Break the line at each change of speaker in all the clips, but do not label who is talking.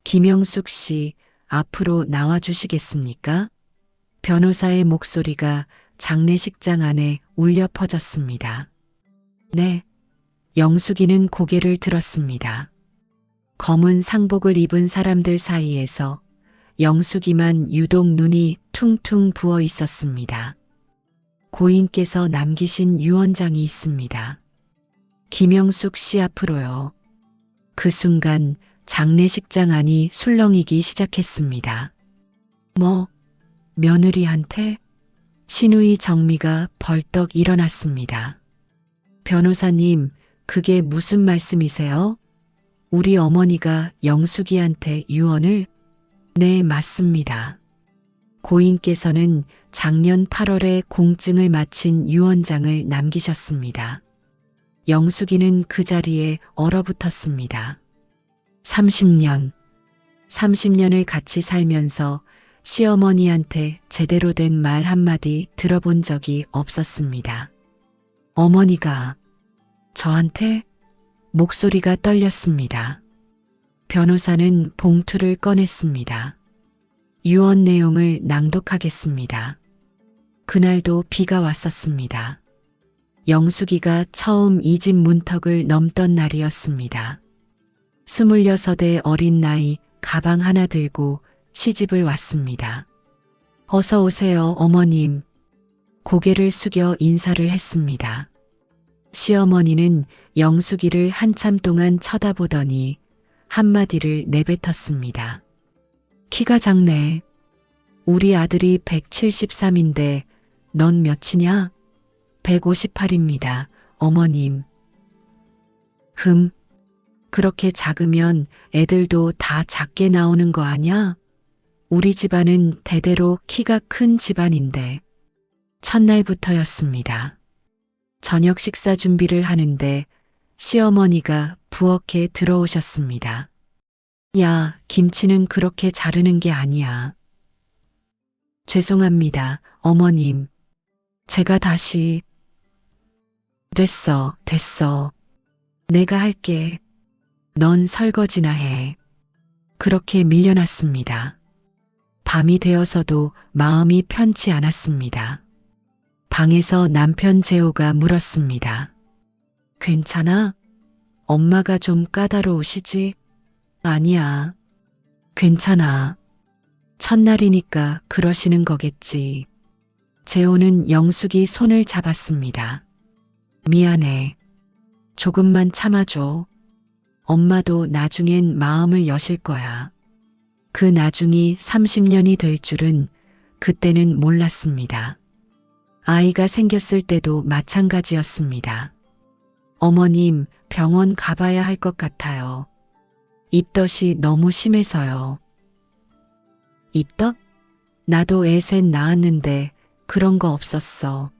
김영숙 씨, 앞으로 나와 주시겠습니까? 변호사의 목소리가 장례식장 안에 울려 퍼졌습니다. 네. 영숙이는 고개를 들었습니다. 검은 상복을 입은 사람들 사이에서 영숙이만 유독 눈이 퉁퉁 부어 있었습니다. 고인께서 남기신 유언장이 있습니다. 김영숙 씨 앞으로요. 그 순간 장례식장 안이 술렁이기 시작했습니다. 뭐, 며느리한테? 신우이 정미가 벌떡 일어났습니다. 변호사님, 그게 무슨 말씀이세요? 우리 어머니가 영숙이한테 유언을? 네, 맞습니다. 고인께서는 작년 8월에 공증을 마친 유언장을 남기셨습니다. 영숙이는 그 자리에 얼어붙었습니다. 30년을 같이 살면서 시어머니한테 제대로 된 말 한마디 들어본 적이 없었습니다. 어머니가 저한테? 목소리가 떨렸습니다. 변호사는 봉투를 꺼냈습니다. 유언 내용을 낭독하겠습니다. 그날도 비가 왔었습니다. 영숙이가 처음 이 집 문턱을 넘던 날이었습니다. 26의 어린 나이 가방 하나 들고 시집을 왔습니다. 어서 오세요, 어머님. 고개를 숙여 인사를 했습니다. 시어머니는 영숙이를 한참 동안 쳐다보더니 한마디를 내뱉었습니다. 키가 작네. 우리 아들이 173인데 넌 몇이냐? 158입니다, 어머님. 그렇게 작으면 애들도 다 작게 나오는 거 아냐? 우리 집안은 대대로 키가 큰 집안인데. 첫날부터였습니다. 저녁 식사 준비를 하는데 시어머니가 부엌에 들어오셨습니다. 야, 김치는 그렇게 자르는 게 아니야. 죄송합니다, 어머님. 제가 다시. 됐어. 내가 할게. 넌 설거지나 해. 그렇게 밀려났습니다. 밤이 되어서도 마음이 편치 않았습니다. 방에서 남편 재호가 물었습니다. 괜찮아? 엄마가 좀 까다로우시지? 아니야. 괜찮아. 첫날이니까 그러시는 거겠지. 재호는 영숙이 손을 잡았습니다. 미안해. 조금만 참아줘. 엄마도 나중엔 마음을 여실 거야. 그 나중이 30년이 될 줄은 그때는 몰랐습니다. 아이가 생겼을 때도 마찬가지였습니다. 어머님, 병원 가봐야 할 것 같아요. 입덧이 너무 심해서요. 입덧? 나도 애 셋 낳았는데 그런 거 없었어.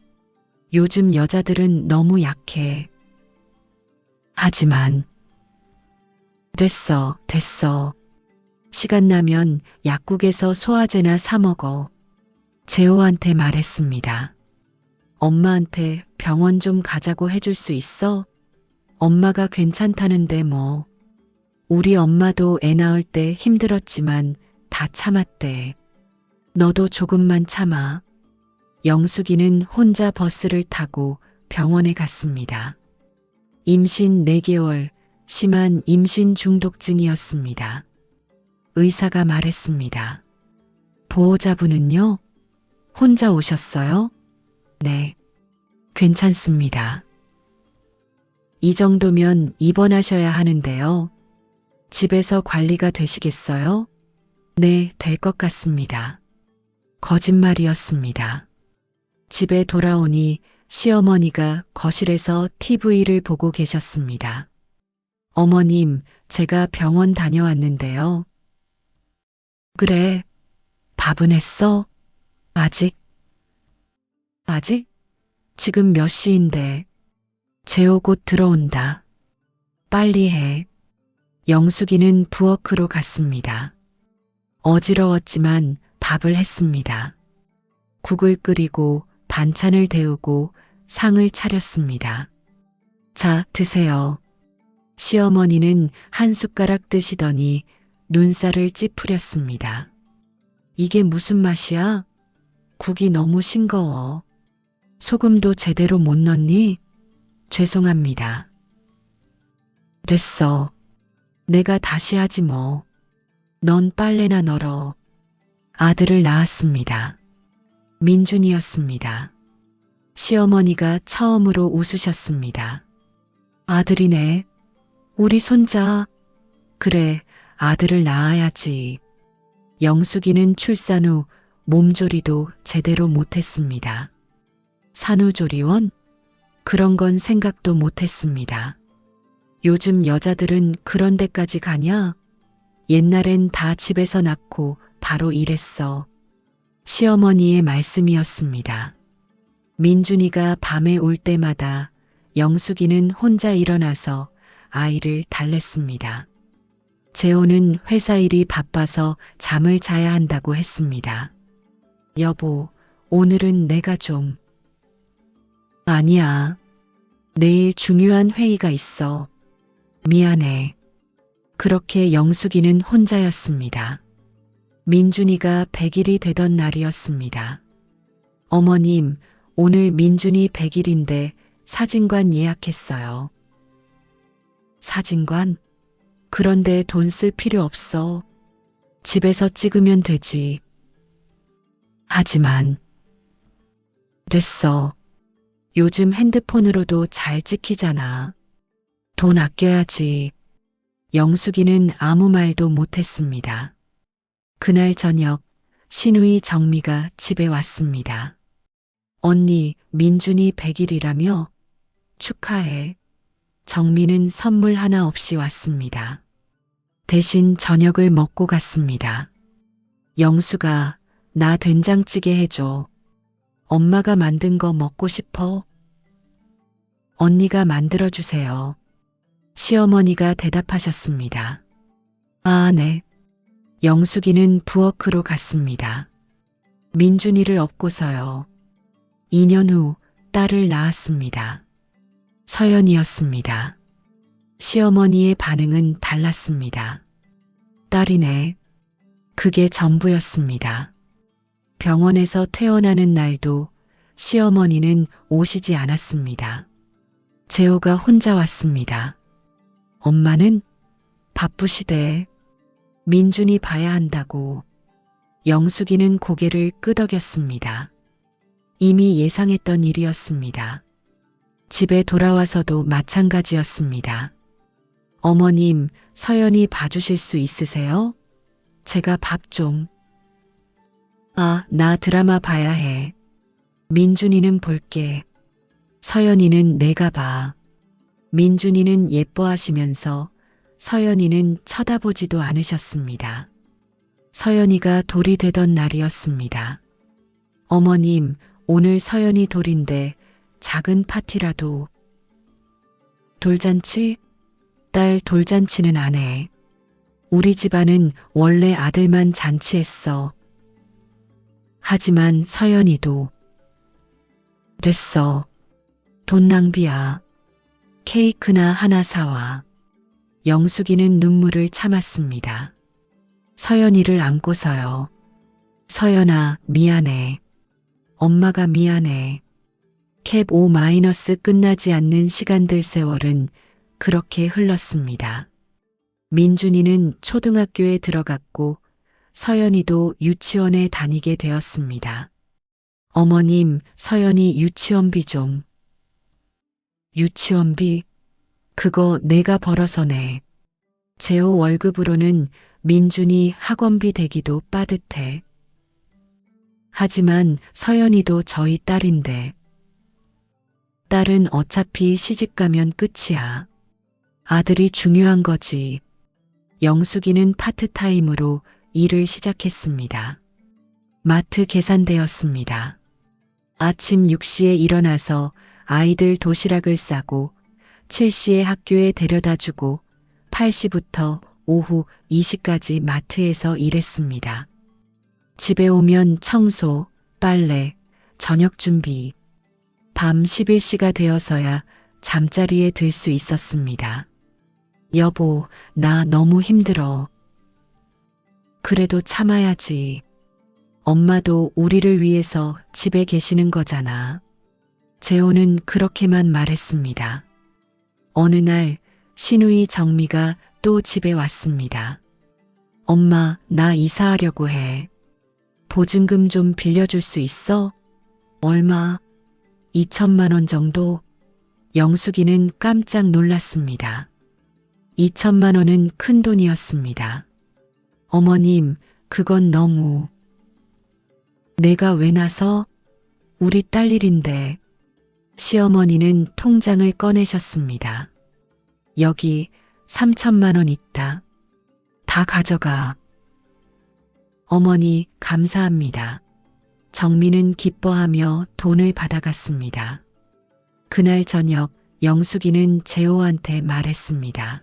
요즘 여자들은 너무 약해. 하지만 됐어. 시간 나면 약국에서 소화제나 사 먹어. 재호한테 말했습니다. 엄마한테 병원 좀 가자고 해줄 수 있어? 엄마가 괜찮다는데 뭐. 우리 엄마도 애 낳을 때 힘들었지만 다 참았대. 너도 조금만 참아. 영숙이는 혼자 버스를 타고 병원에 갔습니다. 임신 4개월, 심한 임신 중독증이었습니다. 의사가 말했습니다. 보호자분은요? 혼자 오셨어요? 네, 괜찮습니다. 이 정도면 입원하셔야 하는데요. 집에서 관리가 되시겠어요? 네, 될 것 같습니다. 거짓말이었습니다. 집에 돌아오니 시어머니가 거실에서 TV를 보고 계셨습니다. 어머님, 제가 병원 다녀왔는데요. 그래, 밥은 했어? 아직? 지금 몇 시인데? 재호 곧 들어온다. 빨리 해. 영숙이는 부엌으로 갔습니다. 어지러웠지만 밥을 했습니다. 국을 끓이고 반찬을 데우고 상을 차렸습니다. 자, 드세요. 시어머니는 한 숟가락 드시더니 눈살을 찌푸렸습니다. 이게 무슨 맛이야? 국이 너무 싱거워. 소금도 제대로 못 넣니? 죄송합니다. 됐어. 내가 다시 하지 뭐. 넌 빨래나 널어. 아들을 낳았습니다. 민준이었습니다. 시어머니가 처음으로 웃으셨습니다. 아들이네. 우리 손자. 그래, 아들을 낳아야지. 영숙이는 출산 후 몸조리도 제대로 못했습니다. 산후조리원? 그런 건 생각도 못했습니다. 요즘 여자들은 그런 데까지 가냐? 옛날엔 다 집에서 낳고 바로 일했어. 시어머니의 말씀이었습니다. 민준이가 밤에 올 때마다 영숙이는 혼자 일어나서 아이를 달랬습니다. 재호는 회사 일이 바빠서 잠을 자야 한다고 했습니다. 여보, 오늘은 내가 좀. 아니야. 내일 중요한 회의가 있어. 미안해. 그렇게 영숙이는 혼자였습니다. 민준이가 100일이 되던 날이었습니다. 어머님, 오늘 민준이 100일인데 사진관 예약했어요. 사진관? 그런데 돈 쓸 필요 없어. 집에서 찍으면 되지. 하지만 됐어. 요즘 핸드폰으로도 잘 찍히잖아. 돈 아껴야지. 영숙이는 아무 말도 못했습니다. 그날 저녁 신우이 정미가 집에 왔습니다. 언니, 민준이 100일이라며? 축하해. 정미는 선물 하나 없이 왔습니다. 대신 저녁을 먹고 갔습니다. 영수가 나 된장찌개 해줘. 엄마가 만든 거 먹고 싶어? 언니가 만들어주세요. 시어머니가 대답하셨습니다. 아, 네. 영숙이는 부엌으로 갔습니다. 민준이를 업고서요. 2년 후 딸을 낳았습니다. 서연이었습니다. 시어머니의 반응은 달랐습니다. 딸이네. 그게 전부였습니다. 병원에서 퇴원하는 날도 시어머니는 오시지 않았습니다. 재호가 혼자 왔습니다. 엄마는 바쁘시대. 민준이 봐야 한다고. 영숙이는 고개를 끄덕였습니다. 이미 예상했던 일이었습니다. 집에 돌아와서도 마찬가지였습니다. 어머님, 서연이 봐주실 수 있으세요? 제가 밥 좀. 아, 나 드라마 봐야 해. 민준이는 볼게. 서연이는 내가 봐. 민준이는 예뻐하시면서 서연이는 쳐다보지도 않으셨습니다. 서연이가 돌이 되던 날이었습니다. 어머님, 오늘 서연이 돌인데 작은 파티라도. 돌잔치? 딸 돌잔치는 안 해. 우리 집안은 원래 아들만 잔치했어. 하지만 서연이도. 됐어. 돈 낭비야. 케이크나 하나 사와. 영숙이는 눈물을 참았습니다. 서연이를 안고서요. 서연아, 미안해. 엄마가 미안해. 캡 O- 끝나지 않는 시간들 세월은 그렇게 흘렀습니다. 민준이는 초등학교에 들어갔고 서연이도 유치원에 다니게 되었습니다. 어머님, 서연이 유치원비 좀. 유치원비? 그거 내가 벌어서 내. 재호 월급으로는 민준이 학원비 대기도 빠듯해. 하지만 서연이도 저희 딸인데. 딸은 어차피 시집가면 끝이야. 아들이 중요한 거지. 영숙이는 파트타임으로 일을 시작했습니다. 마트 계산대였습니다. 아침 6시에 일어나서 아이들 도시락을 싸고 7시에 학교에 데려다주고 8시부터 오후 2시까지 마트에서 일했습니다. 집에 오면 청소, 빨래, 저녁 준비. 밤 11시가 되어서야 잠자리에 들 수 있었습니다. 여보, 나 너무 힘들어. 그래도 참아야지. 엄마도 우리를 위해서 집에 계시는 거잖아. 재호는 그렇게만 말했습니다. 어느 날 시누이 정미가 또 집에 왔습니다. 엄마, 나 이사하려고 해. 보증금 좀 빌려줄 수 있어? 얼마? 2천만 원 정도? 영숙이는 깜짝 놀랐습니다. 2천만 원은 큰 돈이었습니다. 어머님, 그건 너무. 내가 왜 나서? 우리 딸 일인데. 시어머니는 통장을 꺼내셨습니다. 여기 3천만 원 있다. 다 가져가. 어머니, 감사합니다. 정미는 기뻐하며 돈을 받아갔습니다. 그날 저녁 영숙이는 재호한테 말했습니다.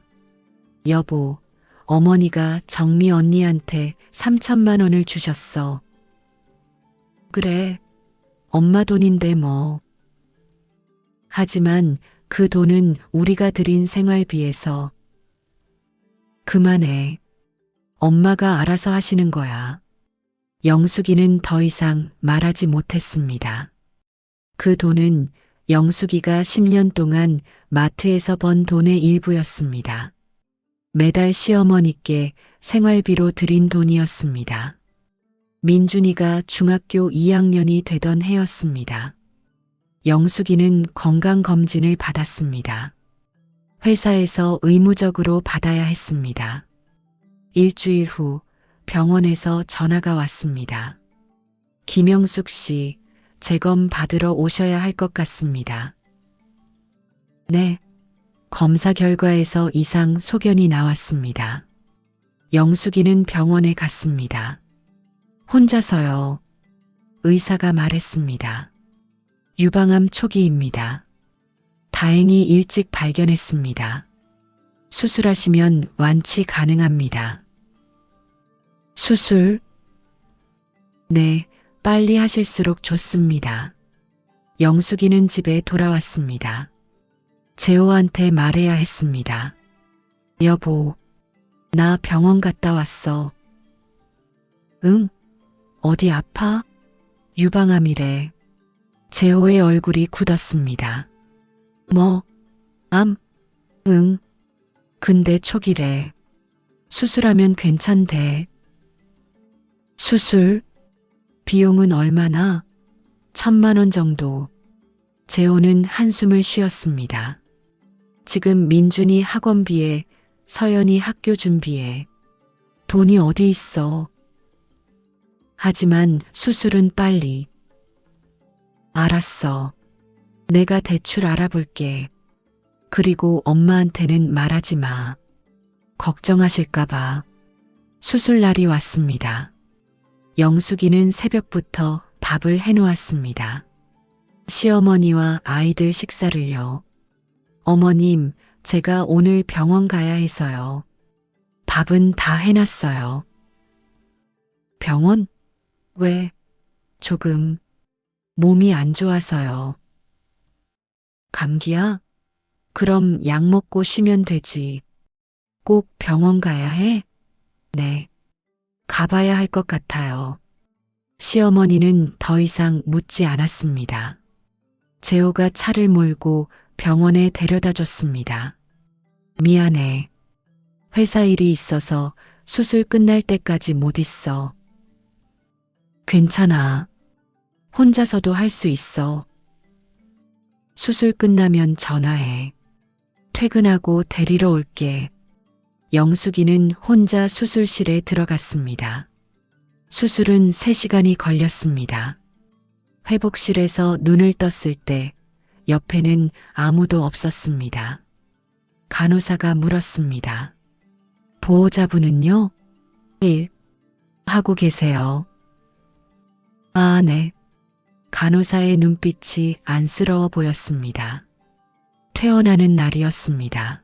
여보, 어머니가 정미 언니한테 3천만 원을 주셨어. 그래, 엄마 돈인데 뭐. 하지만 그 돈은 우리가 드린 생활비에서. 그만해. 엄마가 알아서 하시는 거야. 영숙이는 더 이상 말하지 못했습니다. 그 돈은 영숙이가 10년 동안 마트에서 번 돈의 일부였습니다. 매달 시어머니께 생활비로 드린 돈이었습니다. 민준이가 중학교 2학년이 되던 해였습니다. 영숙이는 건강검진을 받았습니다. 회사에서 의무적으로 받아야 했습니다. 일주일 후 병원에서 전화가 왔습니다. 김영숙 씨, 재검 받으러 오셔야 할 것 같습니다. 네. 검사 결과에서 이상 소견이 나왔습니다. 영숙이는 병원에 갔습니다. 혼자서요. 의사가 말했습니다. 유방암 초기입니다. 다행히 일찍 발견했습니다. 수술하시면 완치 가능합니다. 수술? 네, 빨리 하실수록 좋습니다. 영숙이는 집에 돌아왔습니다. 재호한테 말해야 했습니다. 여보, 나 병원 갔다 왔어. 응? 어디 아파? 유방암이래. 재호의 얼굴이 굳었습니다. 뭐? 암? 응. 근데 초기래. 수술하면 괜찮대. 수술? 비용은 얼마나? 1,000만 원 정도. 재호는 한숨을 쉬었습니다. 지금 민준이 학원비에, 서연이 학교 준비에. 돈이 어디 있어? 하지만 수술은 빨리. 알았어. 내가 대출 알아볼게. 그리고 엄마한테는 말하지 마. 걱정하실까봐. 수술 날이 왔습니다. 영숙이는 새벽부터 밥을 해놓았습니다. 시어머니와 아이들 식사를요. 어머님, 제가 오늘 병원 가야 해서요. 밥은 다 해놨어요. 병원? 왜? 조금. 몸이 안 좋아서요. 감기야? 그럼 약 먹고 쉬면 되지. 꼭 병원 가야 해? 네. 가봐야 할 것 같아요. 시어머니는 더 이상 묻지 않았습니다. 재호가 차를 몰고 병원에 데려다 줬습니다. 미안해. 회사 일이 있어서 수술 끝날 때까지 못 있어. 괜찮아. 혼자서도 할 수 있어. 수술 끝나면 전화해. 퇴근하고 데리러 올게. 영숙이는 혼자 수술실에 들어갔습니다. 수술은 3시간이 걸렸습니다. 회복실에서 눈을 떴을 때 옆에는 아무도 없었습니다. 간호사가 물었습니다. 보호자분은요? 1. 하고 계세요. 아, 네. 간호사의 눈빛이 안쓰러워 보였습니다. 퇴원하는 날이었습니다.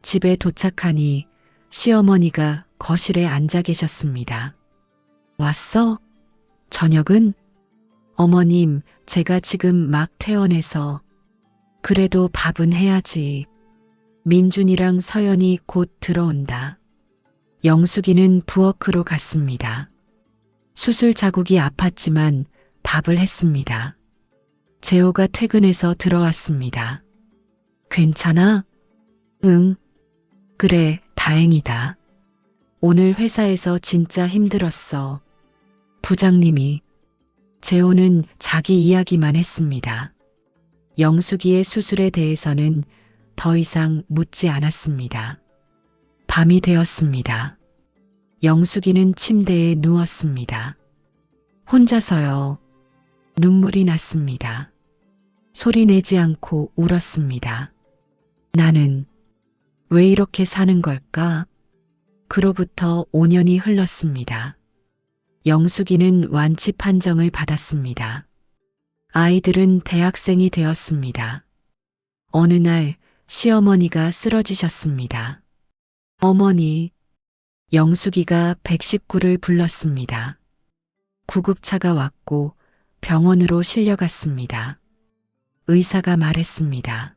집에 도착하니 시어머니가 거실에 앉아 계셨습니다. 왔어? 저녁은? 어머님, 제가 지금 막 퇴원해서. 그래도 밥은 해야지. 민준이랑 서연이 곧 들어온다. 영숙이는 부엌으로 갔습니다. 수술 자국이 아팠지만 밥을 했습니다. 재호가 퇴근해서 들어왔습니다. 괜찮아? 응. 그래, 다행이다. 오늘 회사에서 진짜 힘들었어. 부장님이. 재호는 자기 이야기만 했습니다. 영숙이의 수술에 대해서는 더 이상 묻지 않았습니다. 밤이 되었습니다. 영숙이는 침대에 누웠습니다. 혼자서요. 눈물이 났습니다. 소리 내지 않고 울었습니다. 나는 왜 이렇게 사는 걸까? 그로부터 5년이 흘렀습니다. 영숙이는 완치 판정을 받았습니다. 아이들은 대학생이 되었습니다. 어느 날 시어머니가 쓰러지셨습니다. 어머니, 영숙이가 119를 불렀습니다. 구급차가 왔고 병원으로 실려갔습니다. 의사가 말했습니다.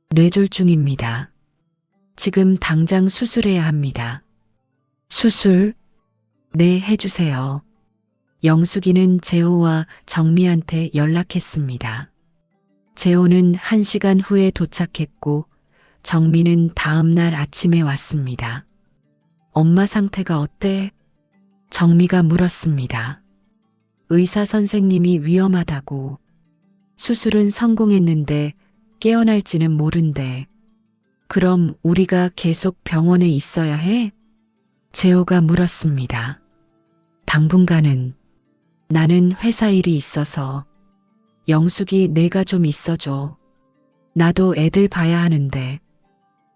뇌졸중입니다. 지금 당장 수술해야 합니다. 수술? 네, 해주세요. 영숙이는 재호와 정미한테 연락했습니다. 재호는 1시간 후에 도착했고 정미는 다음 날 아침에 왔습니다. 엄마 상태가 어때? 정미가 물었습니다. 의사 선생님이 위험하다고. 수술은 성공했는데 깨어날지는 모른대. 그럼 우리가 계속 병원에 있어야 해? 재호가 물었습니다. 당분간은. 나는 회사 일이 있어서. 영숙이 내가 좀 있어줘. 나도 애들 봐야 하는데.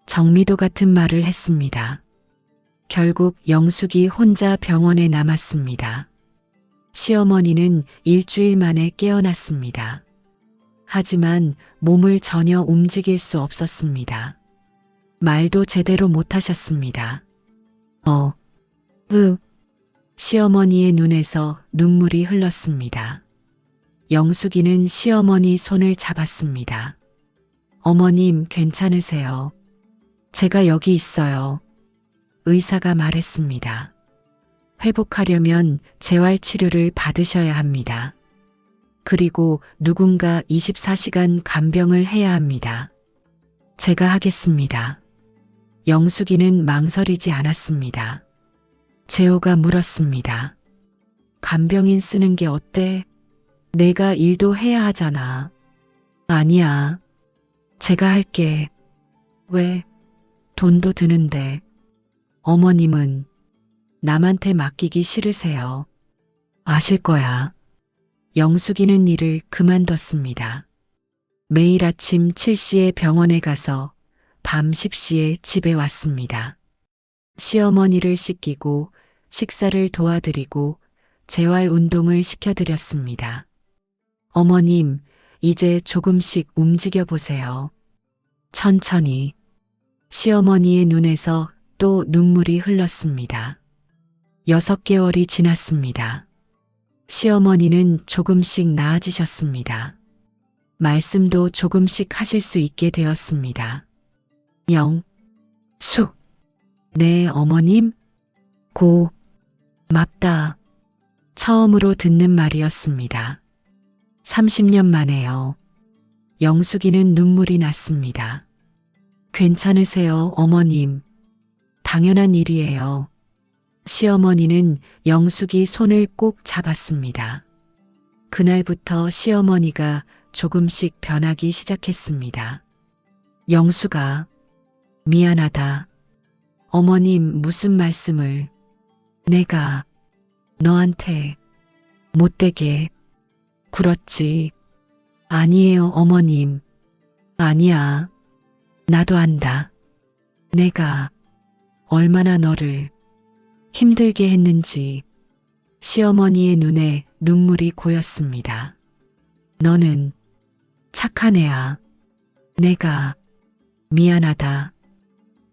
정미도 같은 말을 했습니다. 결국 영숙이 혼자 병원에 남았습니다. 시어머니는 일주일 만에 깨어났습니다. 하지만 몸을 전혀 움직일 수 없었습니다. 말도 제대로 못하셨습니다. 시어머니의 눈에서 눈물이 흘렀습니다. 영숙이는 시어머니 손을 잡았습니다. 어머님, 괜찮으세요? 제가 여기 있어요. 의사가 말했습니다. 회복하려면 재활치료를 받으셔야 합니다. 그리고 누군가 24시간 간병을 해야 합니다. 제가 하겠습니다. 영숙이는 망설이지 않았습니다. 재호가 물었습니다. 간병인 쓰는 게 어때? 내가 일도 해야 하잖아. 아니야. 제가 할게. 왜? 돈도 드는데. 어머님은 남한테 맡기기 싫으세요. 아실 거야. 영숙이는 일을 그만뒀습니다. 매일 아침 7시에 병원에 가서 밤 10시에 집에 왔습니다. 시어머니를 씻기고 식사를 도와드리고 재활 운동을 시켜드렸습니다. 어머님, 이제 조금씩 움직여 보세요. 천천히. 시어머니의 눈에서 또 눈물이 흘렀습니다. 6개월이 지났습니다. 시어머니는 조금씩 나아지셨습니다. 말씀도 조금씩 하실 수 있게 되었습니다. 영숙. 네, 어머님. 고맙다. 처음으로 듣는 말이었습니다. 30년 만에요. 영숙이는 눈물이 났습니다. 괜찮으세요, 어머님. 당연한 일이에요. 시어머니는 영숙이 손을 꼭 잡았습니다. 그날부터 시어머니가 조금씩 변하기 시작했습니다. 영숙아, 미안하다. 어머님, 무슨 말씀을. 내가 너한테 못되게 굴었지. 아니에요, 어머님. 아니야. 나도 안다. 내가 얼마나 너를 힘들게 했는지. 시어머니의 눈에 눈물이 고였습니다. 너는 착한 애야. 내가 미안하다.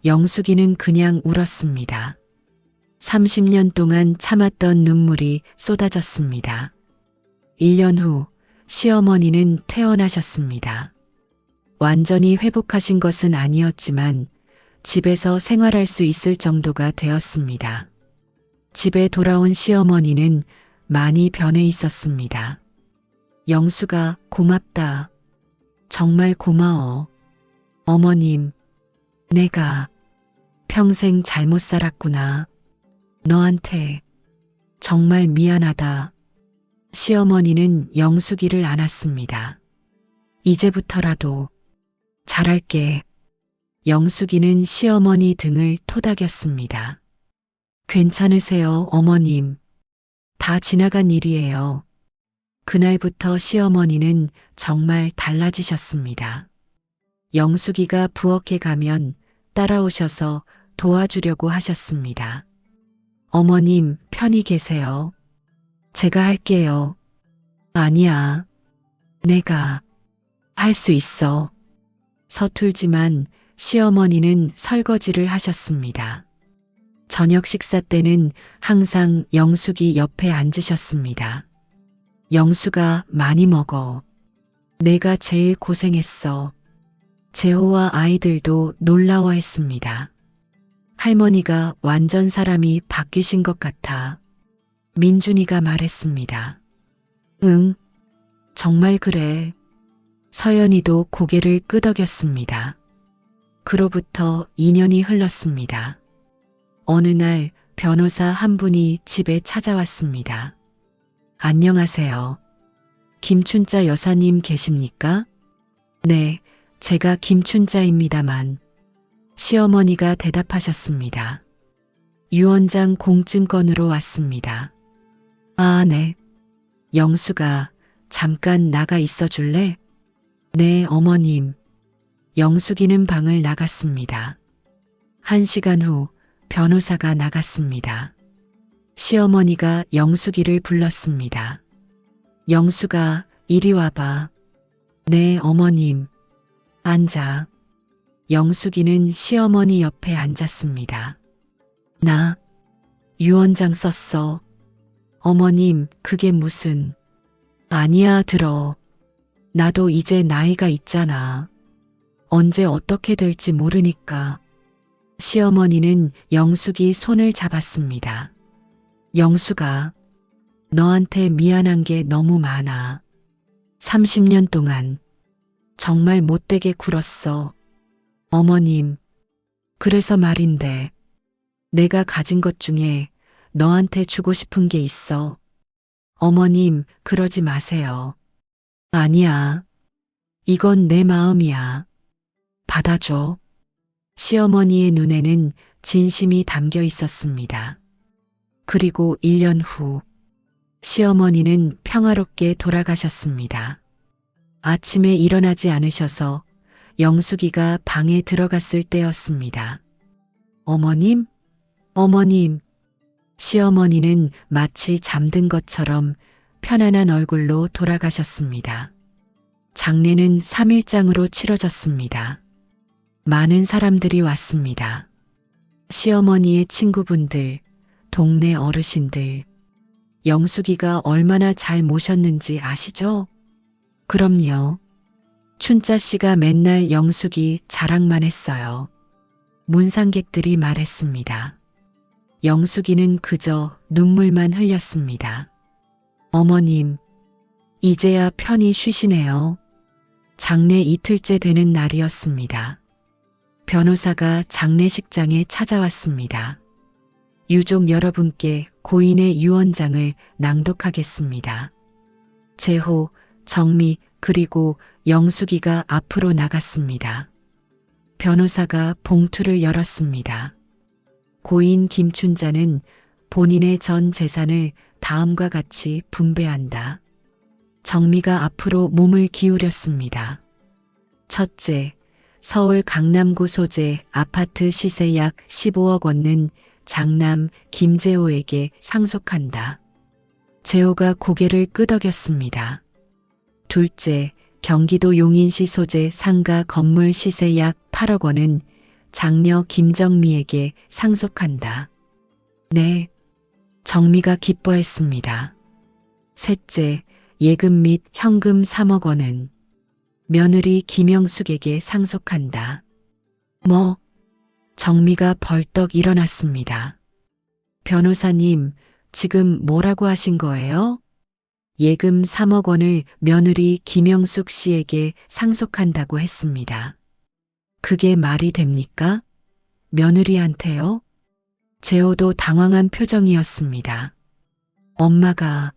영숙이는 그냥 울었습니다. 30년 동안 참았던 눈물이 쏟아졌습니다. 1년 후 시어머니는 퇴원하셨습니다. 완전히 회복하신 것은 아니었지만 집에서 생활할 수 있을 정도가 되었습니다. 집에 돌아온 시어머니는 많이 변해 있었습니다. 영수가 고맙다. 정말 고마워. 어머님, 내가 평생 잘못 살았구나. 너한테 정말 미안하다. 시어머니는 영숙이를 안았습니다. 이제부터라도 잘할게. 영숙이는 시어머니 등을 토닥였습니다. 괜찮으세요, 어머님. 다 지나간 일이에요. 그날부터 시어머니는 정말 달라지셨습니다. 영숙이가 부엌에 가면 따라오셔서 도와주려고 하셨습니다. 어머님, 편히 계세요. 제가 할게요. 아니야. 내가 할 수 있어. 서툴지만 시어머니는 설거지를 하셨습니다. 저녁 식사 때는 항상 영숙이 옆에 앉으셨습니다. 영숙아, 많이 먹어. 내가 제일 고생했어. 재호와 아이들도 놀라워했습니다. 할머니가 완전 사람이 바뀌신 것 같아. 민준이가 말했습니다. 응, 정말 그래. 서연이도 고개를 끄덕였습니다. 그로부터 2년이 흘렀습니다. 어느 날 변호사 한 분이 집에 찾아왔습니다. 안녕하세요. 김춘자 여사님 계십니까? 네, 제가 김춘자입니다만. 시어머니가 대답하셨습니다. 유언장 공증권으로 왔습니다. 아, 네. 영수가 잠깐 나가 있어 줄래? 네, 어머님. 영숙이는 방을 나갔습니다. 1시간 후 변호사가 나갔습니다. 시어머니가 영숙이를 불렀습니다. 영숙아, 이리 와봐. 네, 어머님. 앉아. 영숙이는 시어머니 옆에 앉았습니다. 나 유언장 썼어. 어머님, 그게 무슨. 아니야, 들어. 나도 이제 나이가 있잖아. 언제 어떻게 될지 모르니까. 시어머니는 영숙이 손을 잡았습니다. 영숙아, 너한테 미안한 게 너무 많아. 30년 동안 정말 못되게 굴었어. 어머님, 그래서 말인데 내가 가진 것 중에 너한테 주고 싶은 게 있어. 어머님, 그러지 마세요. 아니야. 이건 내 마음이야. 받아줘. 시어머니의 눈에는 진심이 담겨 있었습니다. 그리고 1년 후 시어머니는 평화롭게 돌아가셨습니다. 아침에 일어나지 않으셔서 영숙이가 방에 들어갔을 때였습니다. 어머님? 어머님. 시어머니는 마치 잠든 것처럼 편안한 얼굴로 돌아가셨습니다. 장례는 3일장으로 치러졌습니다. 많은 사람들이 왔습니다. 시어머니의 친구분들, 동네 어르신들. 영숙이가 얼마나 잘 모셨는지 아시죠? 그럼요. 춘자 씨가 맨날 영숙이 자랑만 했어요. 문상객들이 말했습니다. 영숙이는 그저 눈물만 흘렸습니다. 어머님, 이제야 편히 쉬시네요. 장례 이틀째 되는 날이었습니다. 변호사가 장례식장에 찾아왔습니다. 유족 여러분께 고인의 유언장을 낭독하겠습니다. 재호, 정미, 그리고 영숙이가 앞으로 나갔습니다. 변호사가 봉투를 열었습니다. 고인 김춘자는 본인의 전 재산을 다음과 같이 분배한다. 정미가 앞으로 몸을 기울였습니다. 첫째, 서울 강남구 소재 아파트 시세 약 15억 원은 장남 김재호에게 상속한다. 재호가 고개를 끄덕였습니다. 둘째, 경기도 용인시 소재 상가 건물 시세 약 8억 원은 장녀 김정미에게 상속한다. 네, 정미가 기뻐했습니다. 셋째, 예금 및 현금 3억 원은 며느리 김영숙에게 상속한다. 뭐? 정미가 벌떡 일어났습니다. 변호사님, 지금 뭐라고 하신 거예요? 예금 3억 원을 며느리 김영숙 씨에게 상속한다고 했습니다. 그게 말이 됩니까? 며느리한테요? 재호도 당황한 표정이었습니다. 엄마가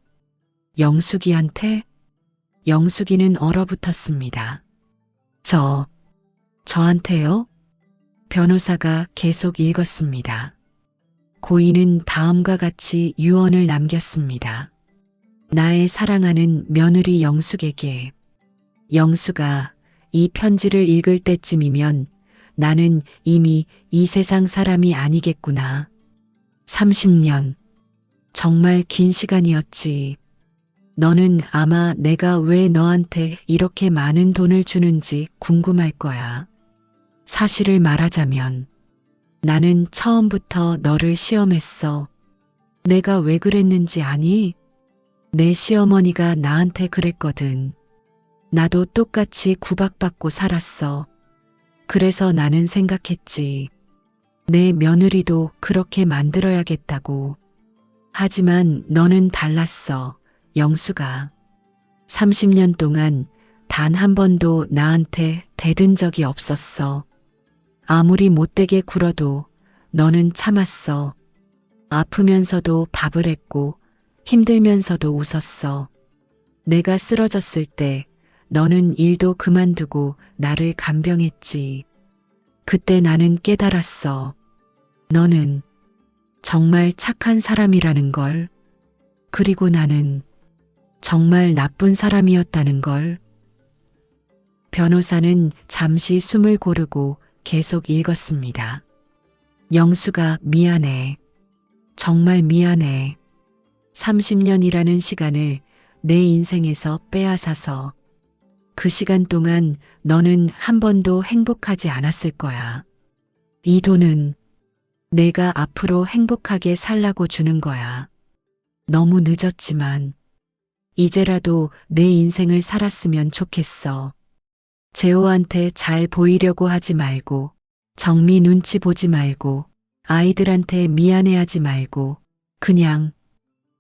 영숙이한테? 영숙이는 얼어붙었습니다. 저한테요? 변호사가 계속 읽었습니다. 고인은 다음과 같이 유언을 남겼습니다. 나의 사랑하는 며느리 영숙에게. 영숙아, 이 편지를 읽을 때쯤이면 나는 이미 이 세상 사람이 아니겠구나. 30년. 정말 긴 시간이었지. 너는 아마 내가 왜 너한테 이렇게 많은 돈을 주는지 궁금할 거야. 사실을 말하자면 나는 처음부터 너를 시험했어. 내가 왜 그랬는지 아니? 내 시어머니가 나한테 그랬거든. 나도 똑같이 구박받고 살았어. 그래서 나는 생각했지. 내 며느리도 그렇게 만들어야겠다고. 하지만 너는 달랐어, 영수가. 30년 동안 단 한 번도 나한테 대든 적이 없었어. 아무리 못되게 굴어도 너는 참았어. 아프면서도 밥을 했고 힘들면서도 웃었어. 내가 쓰러졌을 때 너는 일도 그만두고 나를 간병했지. 그때 나는 깨달았어. 너는 정말 착한 사람이라는 걸. 그리고 나는 정말 나쁜 사람이었다는 걸. 변호사는 잠시 숨을 고르고 계속 읽었습니다. 영수가 미안해. 정말 미안해. 30년이라는 시간을 내 인생에서 빼앗아서 그 시간 동안 너는 한 번도 행복하지 않았을 거야. 이 돈은 내가 앞으로 행복하게 살라고 주는 거야. 너무 늦었지만 이제라도 내 인생을 살았으면 좋겠어. 재호한테 잘 보이려고 하지 말고, 정미 눈치 보지 말고, 아이들한테 미안해하지 말고, 그냥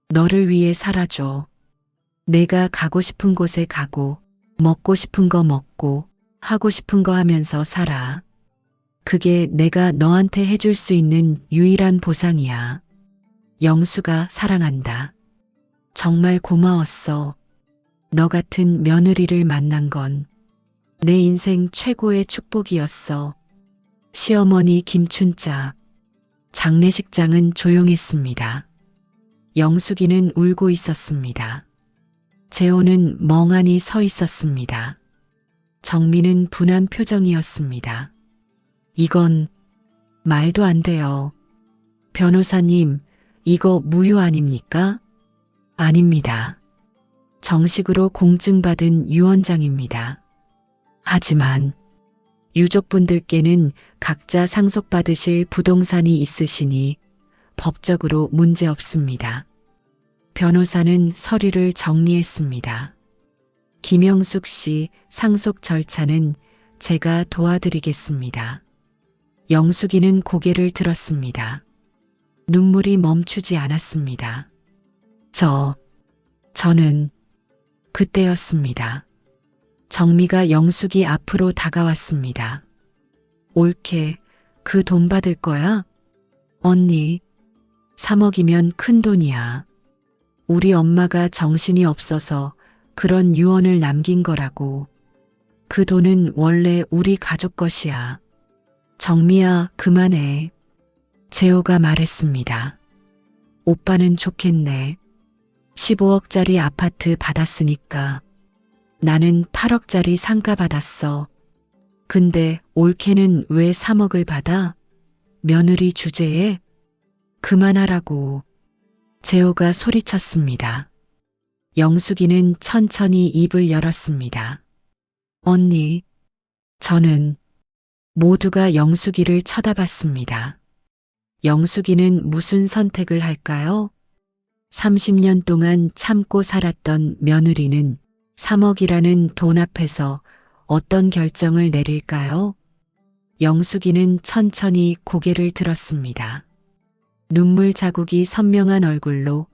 너를 위해 살아줘. 내가 가고 싶은 곳에 가고, 먹고 싶은 거 먹고, 하고 싶은 거 하면서 살아. 그게 내가 너한테 해줄 수 있는 유일한 보상이야. 영수가 사랑한다. 정말 고마웠어. 너 같은 며느리를 만난 건 내 인생 최고의 축복이었어. 시어머니 김춘자. 장례식장은 조용했습니다. 영숙이는 울고 있었습니다. 재호는 멍하니 서 있었습니다. 정미는 분한 표정이었습니다. 이건 말도 안 돼요. 변호사님, 이거 무효 아닙니까? 아닙니다. 정식으로 공증받은 유언장입니다. 하지만 유족분들께는 각자 상속받으실 부동산이 있으시니 법적으로 문제 없습니다. 변호사는 서류를 정리했습니다. 김영숙 씨 상속 절차는 제가 도와드리겠습니다. 영숙이는 고개를 들었습니다. 눈물이 멈추지 않았습니다. 저는 그때였습니다. 정미가 영숙이 앞으로 다가왔습니다. 옳게 그 돈 받을 거야? 언니, 3억이면 큰 돈이야. 우리 엄마가 정신이 없어서 그런 유언을 남긴 거라고. 그 돈은 원래 우리 가족 것이야. 정미야, 그만해. 재호가 말했습니다. 오빠는 좋겠네. 15억짜리 아파트 받았으니까. 나는 8억짜리 상가 받았어. 근데 올케는 왜 3억을 받아? 며느리 주제에? 그만하라고. 재호가 소리쳤습니다. 영숙이는 천천히 입을 열었습니다. 언니, 저는 모두가 영숙이를 쳐다봤습니다. 영숙이는 무슨 선택을 할까요? 30년 동안 참고 살았던 며느리는 3억이라는 돈 앞에서 어떤 결정을 내릴까요? 영숙이는 천천히 고개를 들었습니다. 눈물 자국이 선명한 얼굴로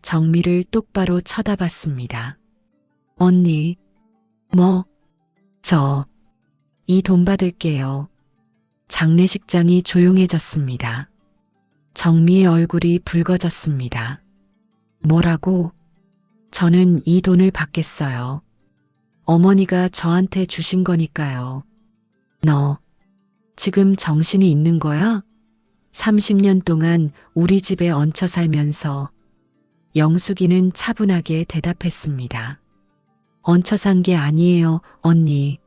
정미를 똑바로 쳐다봤습니다. 언니, 이 돈 받을게요. 장례식장이 조용해졌습니다. 정미의 얼굴이 붉어졌습니다. 뭐라고? 저는 이 돈을 받겠어요. 어머니가 저한테 주신 거니까요. 너 지금 정신이 있는 거야? 30년 동안 우리 집에 얹혀 살면서 영숙이는 차분하게 대답했습니다. 얹혀 산 게 아니에요, 언니.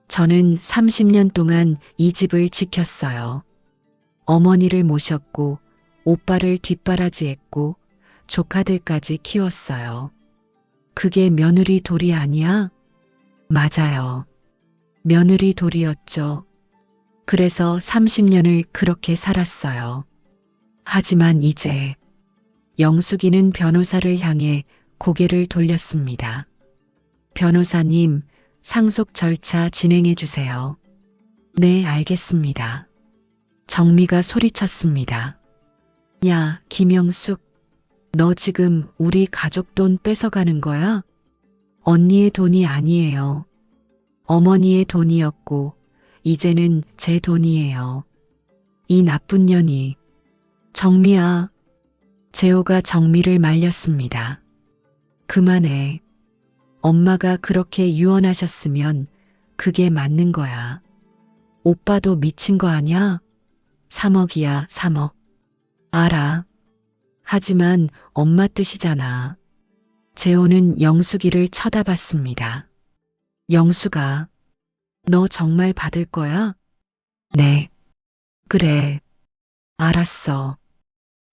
저는 30년 동안 이 집을 지켰어요. 어머니를 모셨고 오빠를 뒷바라지했고 조카들까지 키웠어요. 그게 며느리 도리 아니야? 맞아요. 며느리 도리였죠. 그래서 30년을 그렇게 살았어요. 하지만 이제 영숙이는 변호사를 향해 고개를 돌렸습니다. 변호사님, 상속 절차 진행해 주세요. 네, 알겠습니다. 정미가 소리쳤습니다. 야, 김영숙, 너 지금 우리 가족 돈 뺏어가는 거야? 언니의 돈이 아니에요. 어머니의 돈이었고 이제는 제 돈이에요. 이 나쁜 년이. 정미야. 재호가 정미를 말렸습니다. 그만해. 엄마가 그렇게 유언하셨으면 그게 맞는 거야. 오빠도 미친 거 아냐? 3억이야, 3억. 알아. 하지만 엄마 뜻이잖아. 재호는 영숙이를 쳐다봤습니다. 영숙아, 너 정말 받을 거야? 네. 그래. 알았어.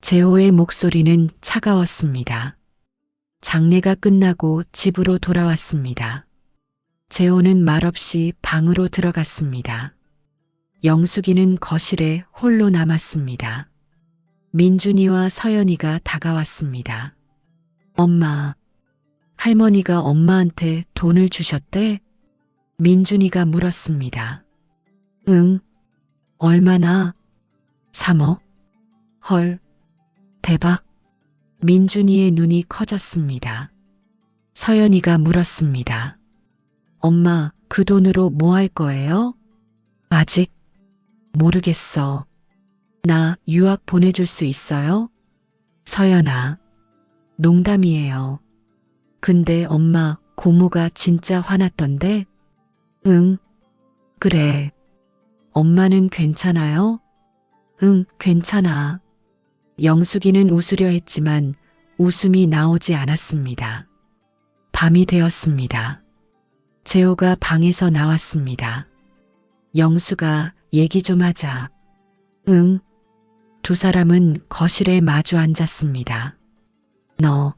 재호의 목소리는 차가웠습니다. 장례가 끝나고 집으로 돌아왔습니다. 재호는 말없이 방으로 들어갔습니다. 영숙이는 거실에 홀로 남았습니다. 민준이와 서연이가 다가왔습니다. 엄마, 할머니가 엄마한테 돈을 주셨대? 민준이가 물었습니다. 응. 얼마나? 3억? 헐. 대박. 민준이의 눈이 커졌습니다. 서연이가 물었습니다. 엄마, 그 돈으로 뭐 할 거예요? 아직 모르겠어. 나 유학 보내줄 수 있어요? 서연아, 농담이에요. 근데 엄마, 고모가 진짜 화났던데? 응, 그래. 엄마는 괜찮아요? 응, 괜찮아. 영숙이는 웃으려 했지만 웃음이 나오지 않았습니다. 밤이 되었습니다. 재호가 방에서 나왔습니다. 영수가 얘기 좀 하자. 응. 두 사람은 거실에 마주 앉았습니다. 너,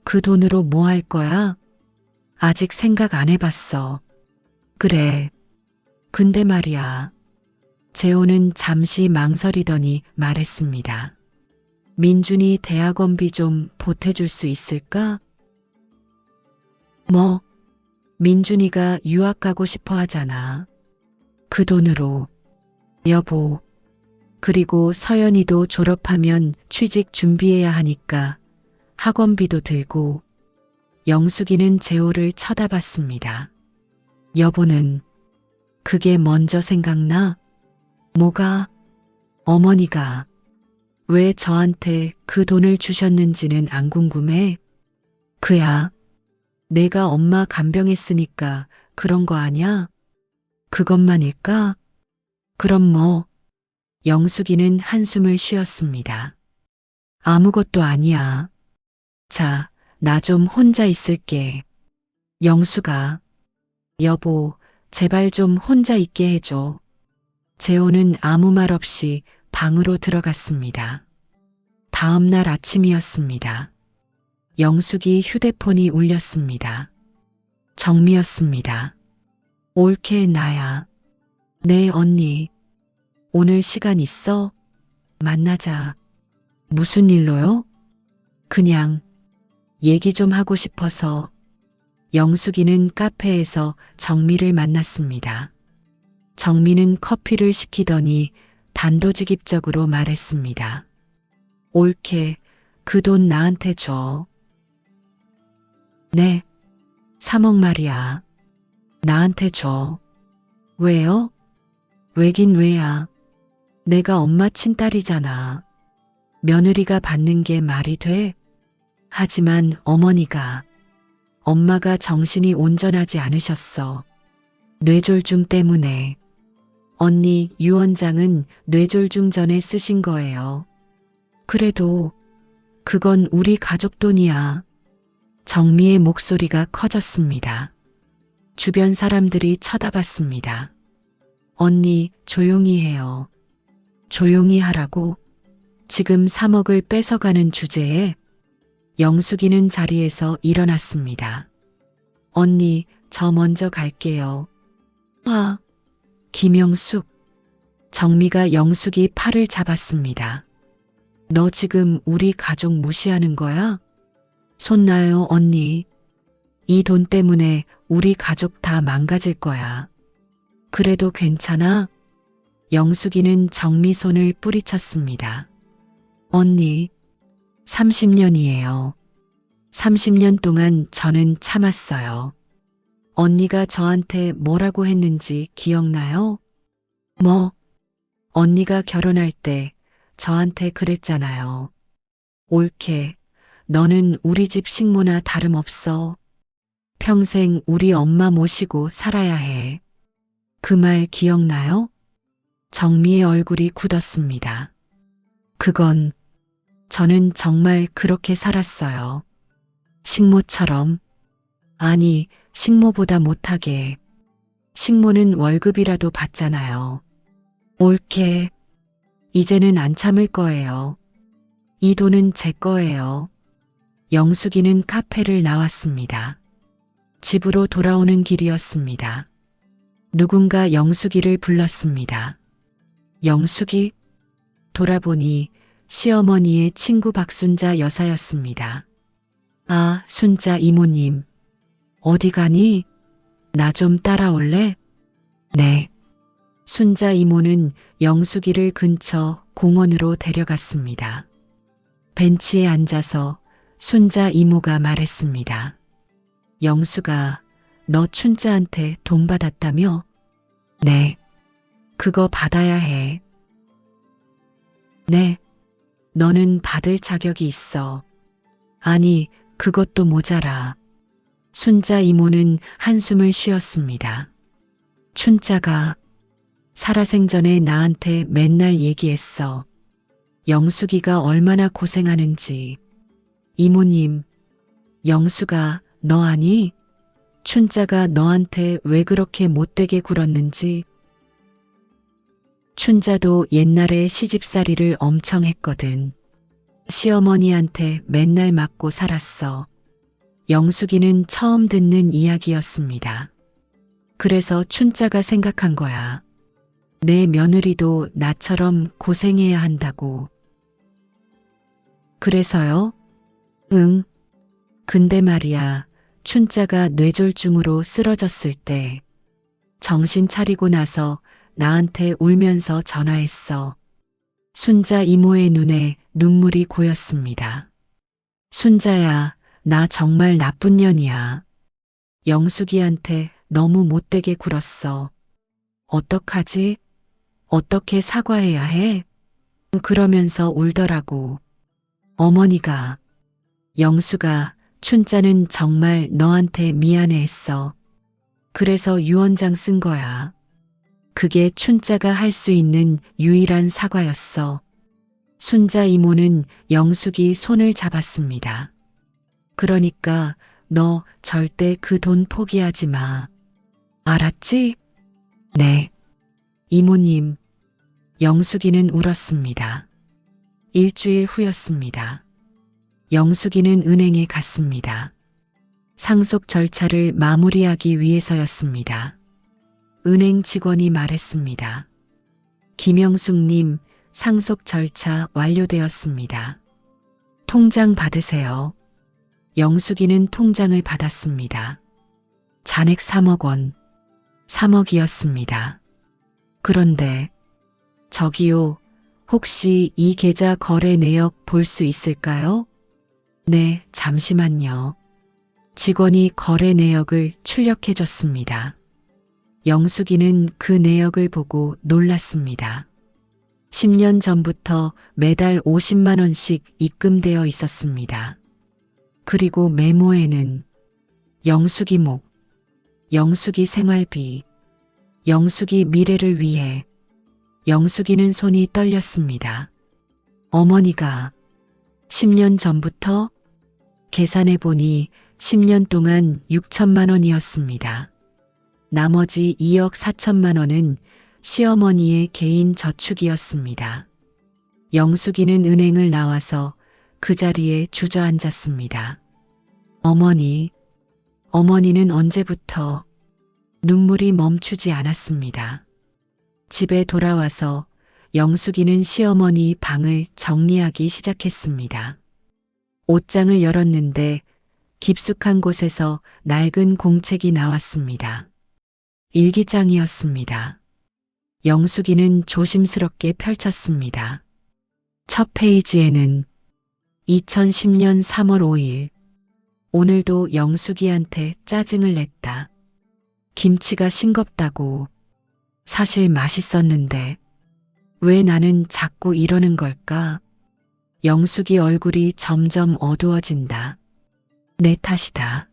그 돈으로 뭐 할 거야? 아직 생각 안 해봤어. 그래. 근데 말이야. 재호는 잠시 망설이더니 말했습니다. 민준이 대학원비 좀 보태줄 수 있을까? 뭐? 민준이가 유학 가고 싶어 하잖아. 그 돈으로. 여보. 그리고 서연이도 졸업하면 취직 준비해야 하니까 학원비도 들고. 영숙이는 재호를 쳐다봤습니다. 여보는 그게 먼저 생각나? 뭐가? 어머니가 왜 저한테 그 돈을 주셨는지는 안 궁금해? 그야. 내가 엄마 간병했으니까 그런 거 아냐? 그것만일까? 그럼 뭐? 영숙이는 한숨을 쉬었습니다. 아무것도 아니야. 자, 나 좀 혼자 있을게. 영숙아. 여보, 제발 좀 혼자 있게 해줘. 재호는 아무 말 없이 방으로 들어갔습니다. 다음 날 아침이었습니다. 영숙이 휴대폰이 울렸습니다. 정미였습니다. 올케 나야. 네 언니. 오늘 시간 있어? 만나자. 무슨 일로요? 그냥 얘기 좀 하고 싶어서. 영숙이는 카페에서 정미를 만났습니다. 정미는 커피를 시키더니 단도직입적으로 말했습니다. 옳게 그 돈 나한테 줘. 네, 3억 말이야. 나한테 줘. 왜요? 왜긴 왜야. 내가 엄마 친딸이잖아. 며느리가 받는 게 말이 돼? 하지만 어머니가, 엄마가 정신이 온전하지 않으셨어. 뇌졸중 때문에. 언니, 유 원장은 뇌졸중 전에 쓰신 거예요. 그래도 그건 우리 가족 돈이야. 정미의 목소리가 커졌습니다. 주변 사람들이 쳐다봤습니다. 언니, 조용히 해요. 조용히 하라고. 지금 3억을 뺏어가는 주제에 영숙이는 자리에서 일어났습니다. 언니, 저 먼저 갈게요. 아, 김영숙. 정미가 영숙이 팔을 잡았습니다. 너 지금 우리 가족 무시하는 거야? 손 놔요, 언니. 이 돈 때문에 우리 가족 다 망가질 거야. 그래도 괜찮아? 영숙이는 정미 손을 뿌리쳤습니다. 언니, 30년이에요. 30년 동안 저는 참았어요. 언니가 저한테 뭐라고 했는지 기억나요? 뭐? 언니가 결혼할 때 저한테 그랬잖아요. 옳게, 너는 우리 집 식모나 다름없어. 평생 우리 엄마 모시고 살아야 해. 그 말 기억나요? 정미의 얼굴이 굳었습니다. 그건 저는 정말 그렇게 살았어요. 식모처럼. 아니, 식모보다 못하게. 식모는 월급이라도 받잖아요. 옳게. 이제는 안 참을 거예요. 이 돈은 제 거예요. 영숙이는 카페를 나왔습니다. 집으로 돌아오는 길이었습니다. 누군가 영숙이를 불렀습니다. 영숙이? 돌아보니 시어머니의 친구 박순자 여사였습니다. 아, 순자 이모님. 어디 가니? 나 좀 따라올래? 네. 순자 이모는 영숙이를 근처 공원으로 데려갔습니다. 벤치에 앉아서 순자 이모가 말했습니다. 영숙아, 너 춘자한테 돈 받았다며? 네. 그거 받아야 해. 네. 너는 받을 자격이 있어. 아니, 그것도 모자라. 순자 이모는 한숨을 쉬었습니다. 춘자가 살아생전에 나한테 맨날 얘기했어. 영숙이가 얼마나 고생하는지. 이모님, 영수가 너 아니? 춘자가 너한테 왜 그렇게 못되게 굴었는지. 춘자도 옛날에 시집살이를 엄청 했거든. 시어머니한테 맨날 맞고 살았어. 영숙이는 처음 듣는 이야기였습니다. 그래서 춘자가 생각한 거야. 내 며느리도 나처럼 고생해야 한다고. 그래서요? 응. 근데 말이야, 춘자가 뇌졸중으로 쓰러졌을 때 정신 차리고 나서 나한테 울면서 전화했어. 순자 이모의 눈에 눈물이 고였습니다. 순자야, 나 정말 나쁜 년이야. 영숙이한테 너무 못되게 굴었어. 어떡하지? 어떻게 사과해야 해? 그러면서 울더라고. 어머니가, 영수가, 춘자는 정말 너한테 미안해했어. 그래서 유언장 쓴 거야. 그게 춘자가 할 수 있는 유일한 사과였어. 순자 이모는 영숙이 손을 잡았습니다. 그러니까 너 절대 그 돈 포기하지 마. 알았지? 네. 이모님. 영숙이는 울었습니다. 일주일 후였습니다. 영숙이는 은행에 갔습니다. 상속 절차를 마무리하기 위해서였습니다. 은행 직원이 말했습니다. 김영숙님, 상속 절차 완료되었습니다. 통장 받으세요. 영숙이는 통장을 받았습니다. 잔액 3억 원. 3억이었습니다. 그런데 저기요, 혹시 이 계좌 거래 내역 볼 수 있을까요? 네, 잠시만요. 직원이 거래 내역을 출력해 줬습니다. 영숙이는 그 내역을 보고 놀랐습니다. 10년 전부터 매달 50만 원씩 입금되어 있었습니다. 그리고 메모에는 영숙이 목, 영숙이 생활비, 영숙이 미래를 위해, 영숙이는 손이 떨렸습니다. 어머니가 10년 전부터 계산해 보니 10년 동안 6천만 원이었습니다. 나머지 2억 4천만 원은 시어머니의 개인 저축이었습니다. 영숙이는 은행을 나와서 그 자리에 주저앉았습니다. 어머니는 언제부터 눈물이 멈추지 않았습니다. 집에 돌아와서 영숙이는 시어머니 방을 정리하기 시작했습니다. 옷장을 열었는데 깊숙한 곳에서 낡은 공책이 나왔습니다. 일기장이었습니다. 영숙이는 조심스럽게 펼쳤습니다. 첫 페이지에는 2010년 3월 5일, 오늘도 영숙이한테 짜증을 냈다. 김치가 싱겁다고. 사실 맛있었는데 왜 나는 자꾸 이러는 걸까? 영숙이 얼굴이 점점 어두워진다. 내 탓이다.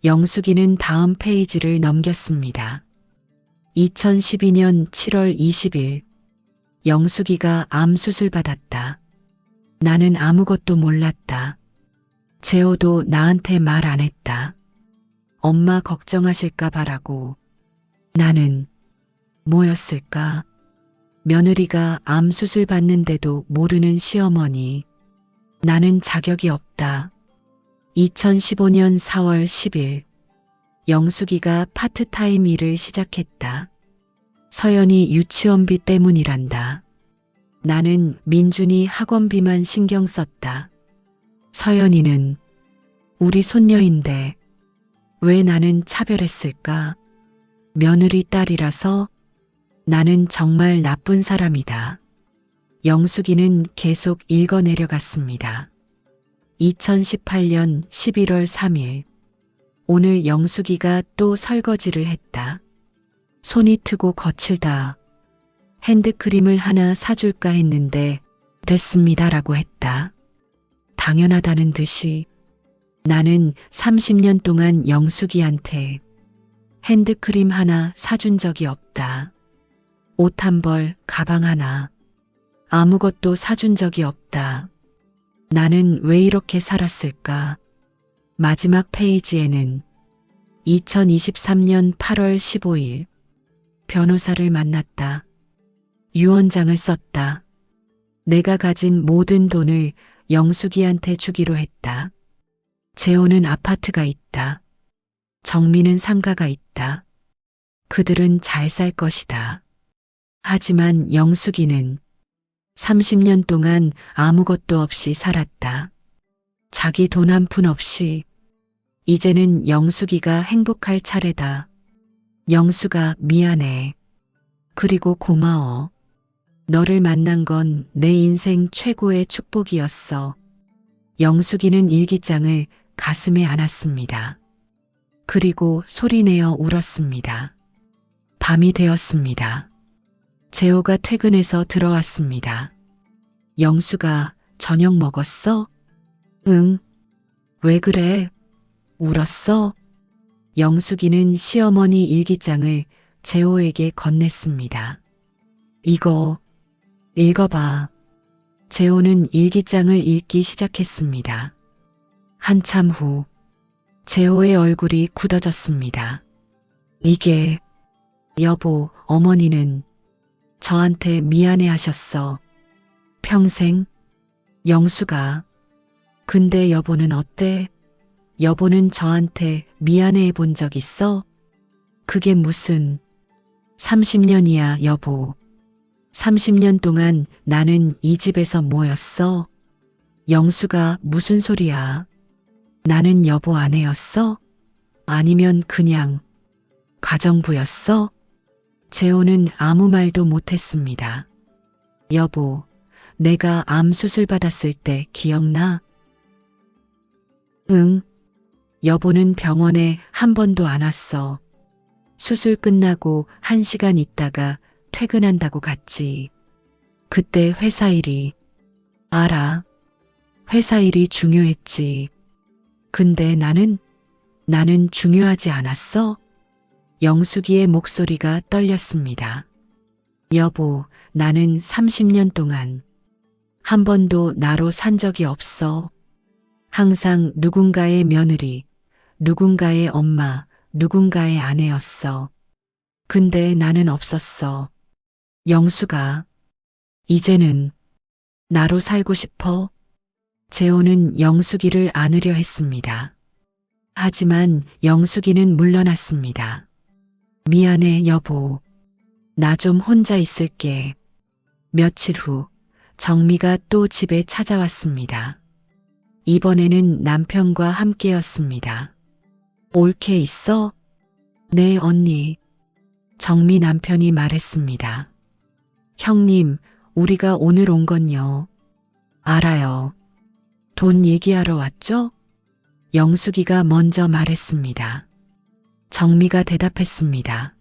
영숙이는 다음 페이지를 넘겼습니다. 2012년 7월 20일, 영숙이가 암 수술 받았다. 나는 아무것도 몰랐다. 재호도 나한테 말 안 했다. 엄마 걱정하실까 봐라고. 나는 뭐였을까? 며느리가 암 수술 받는데도 모르는 시어머니. 나는 자격이 없다. 2015년 4월 10일, 영숙이가 파트타임 일을 시작했다. 서연이 유치원비 때문이란다. 나는 민준이 학원비만 신경 썼다. 서연이는 우리 손녀인데 왜 나는 차별했을까? 며느리 딸이라서. 나는 정말 나쁜 사람이다. 영숙이는 계속 읽어내려갔습니다. 2018년 11월 3일, 오늘 영숙이가 또 설거지를 했다. 손이 트고 거칠다. 핸드크림을 하나 사줄까 했는데 됐습니다라고 했다. 당연하다는 듯이. 나는 30년 동안 영숙이한테 핸드크림 하나 사준 적이 없다. 옷 한 벌, 가방 하나, 아무것도 사준 적이 없다. 나는 왜 이렇게 살았을까? 마지막 페이지에는 2023년 8월 15일, 변호사를 만났다. 유언장을 썼다. 내가 가진 모든 돈을 영숙이한테 주기로 했다. 재호는 아파트가 있다. 정민은 상가가 있다. 그들은 잘 살 것이다. 하지만 영숙이는 30년 동안 아무것도 없이 살았다. 자기 돈 한 푼 없이. 이제는 영숙이가 행복할 차례다. 영숙아, 미안해. 그리고 고마워. 너를 만난 건 내 인생 최고의 축복이었어. 영숙이는 일기장을 가슴에 안았습니다. 그리고 소리내어 울었습니다. 밤이 되었습니다. 재호가 퇴근해서 들어왔습니다. 영숙아, 저녁 먹었어? 응. 왜 그래? 울었어? 영숙이는 시어머니 일기장을 재호에게 건넸습니다. 이거 읽어봐. 재호는 일기장을 읽기 시작했습니다. 한참 후 재호의 얼굴이 굳어졌습니다. 이게, 여보, 어머니는 저한테 미안해 하셨어. 평생. 영숙아. 근데 여보는 어때? 여보는 저한테 미안해 본 적 있어? 그게 무슨 30년이야, 여보. 30년 동안 나는 이 집에서 뭐였어? 영숙아, 무슨 소리야? 나는 여보 아내였어? 아니면 그냥 가정부였어? 재호는 아무 말도 못했습니다. 여보, 내가 암 수술 받았을 때 기억나? 응. 여보는 병원에 한 번도 안 왔어. 수술 끝나고 1시간 있다가 퇴근한다고 갔지. 그때 회사 일이. 알아. 회사 일이 중요했지. 근데 나는 중요하지 않았어? 영숙이의 목소리가 떨렸습니다. 여보, 나는 30년 동안 한 번도 나로 산 적이 없어. 항상 누군가의 며느리, 누군가의 엄마, 누군가의 아내였어. 근데 나는 없었어. 영수가, 이제는 나로 살고 싶어? 재호는 영숙이를 안으려 했습니다. 하지만 영숙이는 물러났습니다. 미안해, 여보. 나 좀 혼자 있을게. 며칠 후 정미가 또 집에 찾아왔습니다. 이번에는 남편과 함께였습니다. 옳게 있어? 네, 언니. 정미 남편이 말했습니다. 형님, 우리가 오늘 온 건요. 알아요. 돈 얘기하러 왔죠? 영숙이가 먼저 말했습니다. 정미가 대답했습니다.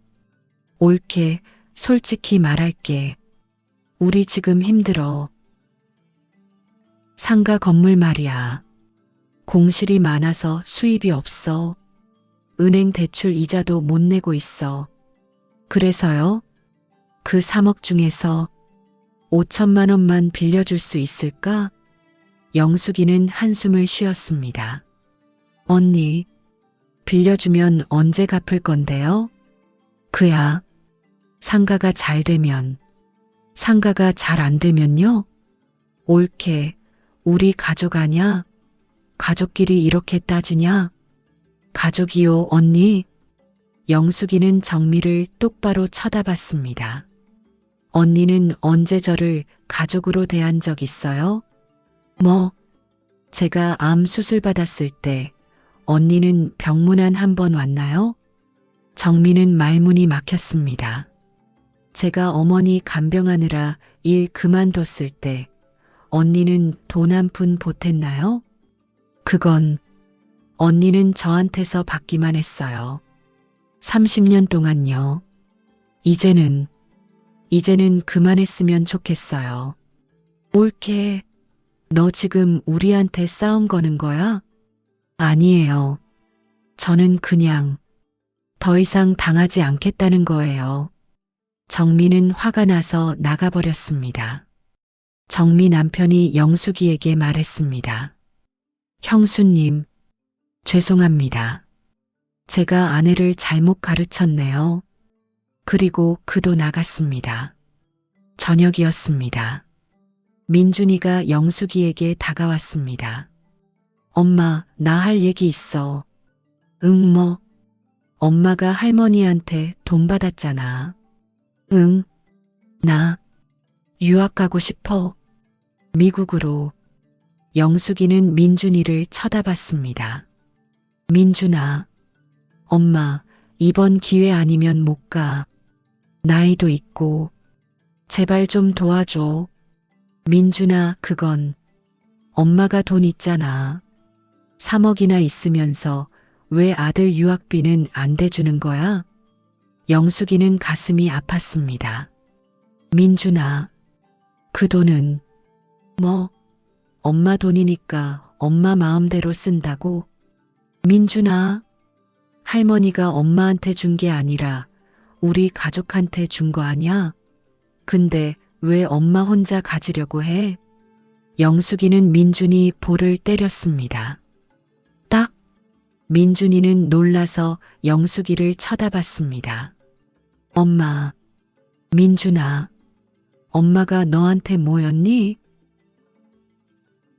옳게, 솔직히 말할게. 우리 지금 힘들어. 상가 건물 말이야. 공실이 많아서 수입이 없어. 은행 대출 이자도 못 내고 있어. 그래서요? 그 3억 중에서 5천만 원만 빌려줄 수 있을까? 영숙이는 한숨을 쉬었습니다. 언니, 빌려주면 언제 갚을 건데요? 그야, 상가가 잘 되면, 상가가 잘 안 되면요? 옳게, 우리 가족 아냐? 가족끼리 이렇게 따지냐? 가족이요, 언니? 영숙이는 정미를 똑바로 쳐다봤습니다. 언니는 언제 저를 가족으로 대한 적 있어요? 뭐, 제가 암 수술 받았을 때 언니는 병문안 한 번 왔나요? 정미는 말문이 막혔습니다. 제가 어머니 간병하느라 일 그만뒀을 때 언니는 돈 한 푼 보탰나요? 그건 언니는 저한테서 받기만 했어요. 30년 동안요. 이제는 그만했으면 좋겠어요. 옳게, 너 지금 우리한테 싸움 거는 거야? 아니에요. 저는 그냥 더 이상 당하지 않겠다는 거예요. 정미는 화가 나서 나가버렸습니다. 정미 남편이 영숙이에게 말했습니다. 형수님, 죄송합니다. 제가 아내를 잘못 가르쳤네요. 그리고 그도 나갔습니다. 저녁이었습니다. 민준이가 영숙이에게 다가왔습니다. 엄마, 나 할 얘기 있어. 응, 뭐? 엄마가 할머니한테 돈 받았잖아. 응, 나 유학 가고 싶어. 미국으로. 영숙이는 민준이를 쳐다봤습니다. 민준아, 엄마, 이번 기회 아니면 못 가. 나이도 있고, 제발 좀 도와줘. 민준아, 그건 엄마가 돈 있잖아. 3억이나 있으면서 왜 아들 유학비는 안 대주는 거야? 영숙이는 가슴이 아팠습니다. 민준아, 그 돈은 뭐? 엄마 돈이니까 엄마 마음대로 쓴다고? 민준아, 할머니가 엄마한테 준 게 아니라 우리 가족한테 준 거 아냐? 근데 왜 엄마 혼자 가지려고 해? 영숙이는 민준이 볼을 때렸습니다. 딱! 민준이는 놀라서 영숙이를 쳐다봤습니다. 엄마, 민준아, 엄마가 너한테 뭐였니?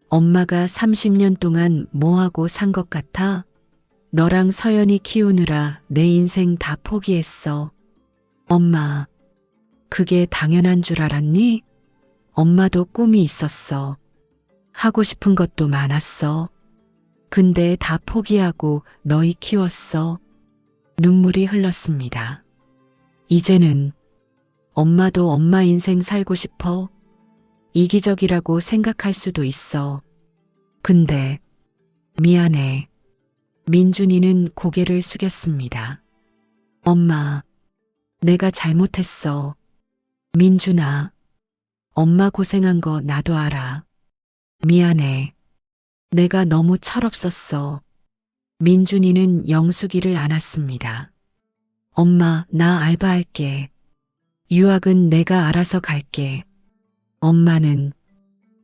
엄마가 30년 동안 뭐하고 산 것 같아? 너랑 서연이 키우느라 내 인생 다 포기했어. 엄마, 그게 당연한 줄 알았니? 엄마도 꿈이 있었어. 하고 싶은 것도 많았어. 근데 다 포기하고 너희 키웠어. 눈물이 흘렀습니다. 이제는 엄마도 엄마 인생 살고 싶어? 이기적이라고 생각할 수도 있어. 근데 미안해. 민준이는 고개를 숙였습니다. 엄마, 내가 잘못했어. 민준아, 엄마 고생한 거 나도 알아. 미안해. 내가 너무 철없었어. 민준이는 영숙이를 안았습니다. 엄마, 나 알바할게. 유학은 내가 알아서 갈게. 엄마는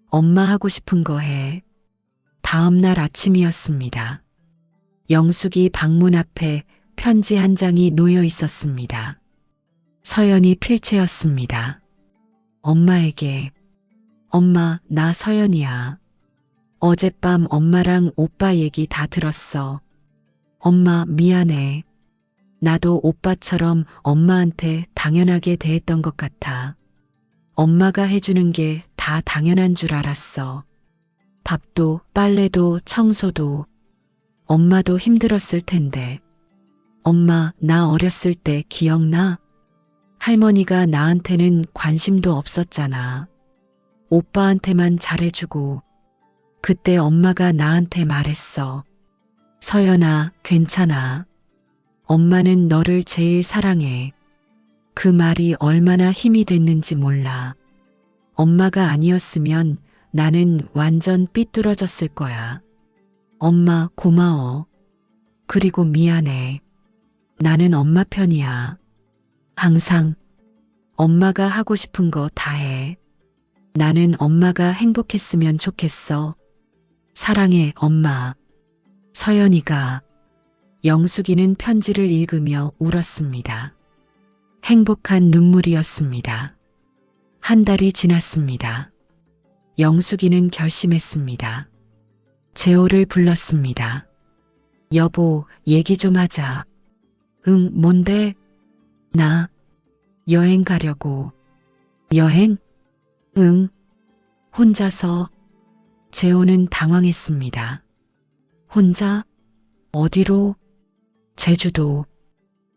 엄마 하고 싶은 거 해. 다음 날 아침이었습니다. 영숙이 방문 앞에 편지 한 장이 놓여 있었습니다. 서연이 필체였습니다. 엄마에게. 엄마, 나 서연이야. 어젯밤 엄마랑 오빠 얘기 다 들었어. 엄마, 미안해. 나도 오빠처럼 엄마한테 당연하게 대했던 것 같아. 엄마가 해주는 게 다 당연한 줄 알았어. 밥도, 빨래도, 청소도. 엄마도 힘들었을 텐데. 엄마, 나 어렸을 때 기억나? 할머니가 나한테는 관심도 없었잖아. 오빠한테만 잘해주고. 그때 엄마가 나한테 말했어. 서연아, 괜찮아. 엄마는 너를 제일 사랑해. 그 말이 얼마나 힘이 됐는지 몰라. 엄마가 아니었으면 나는 완전 삐뚤어졌을 거야. 엄마, 고마워. 그리고 미안해. 나는 엄마 편이야. 항상 엄마가 하고 싶은 거 다 해. 나는 엄마가 행복했으면 좋겠어. 사랑해, 엄마. 서연이가. 영숙이는 편지를 읽으며 울었습니다. 행복한 눈물이었습니다. 한 달이 지났습니다. 영숙이는 결심했습니다. 재호를 불렀습니다. 여보, 얘기 좀 하자. 응, 뭔데? 나 여행 가려고. 여행? 응. 혼자서. 재호는 당황했습니다. 혼자? 어디로? 제주도.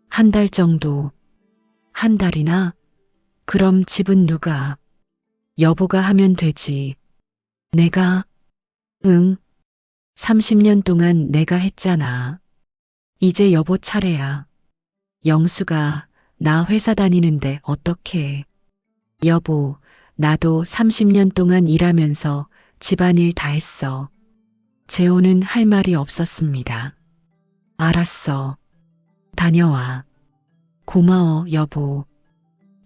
한 달 정도. 한 달이나? 그럼 집은 누가? 여보가 하면 되지. 내가? 응. 30년 동안 내가 했잖아. 이제 여보 차례야. 영수가 나 회사 다니는데 어떡해. 여보, 나도 30년 동안 일하면서 집안일 다 했어. 재호는 할 말이 없었습니다. 알았어. 다녀와. 고마워, 여보.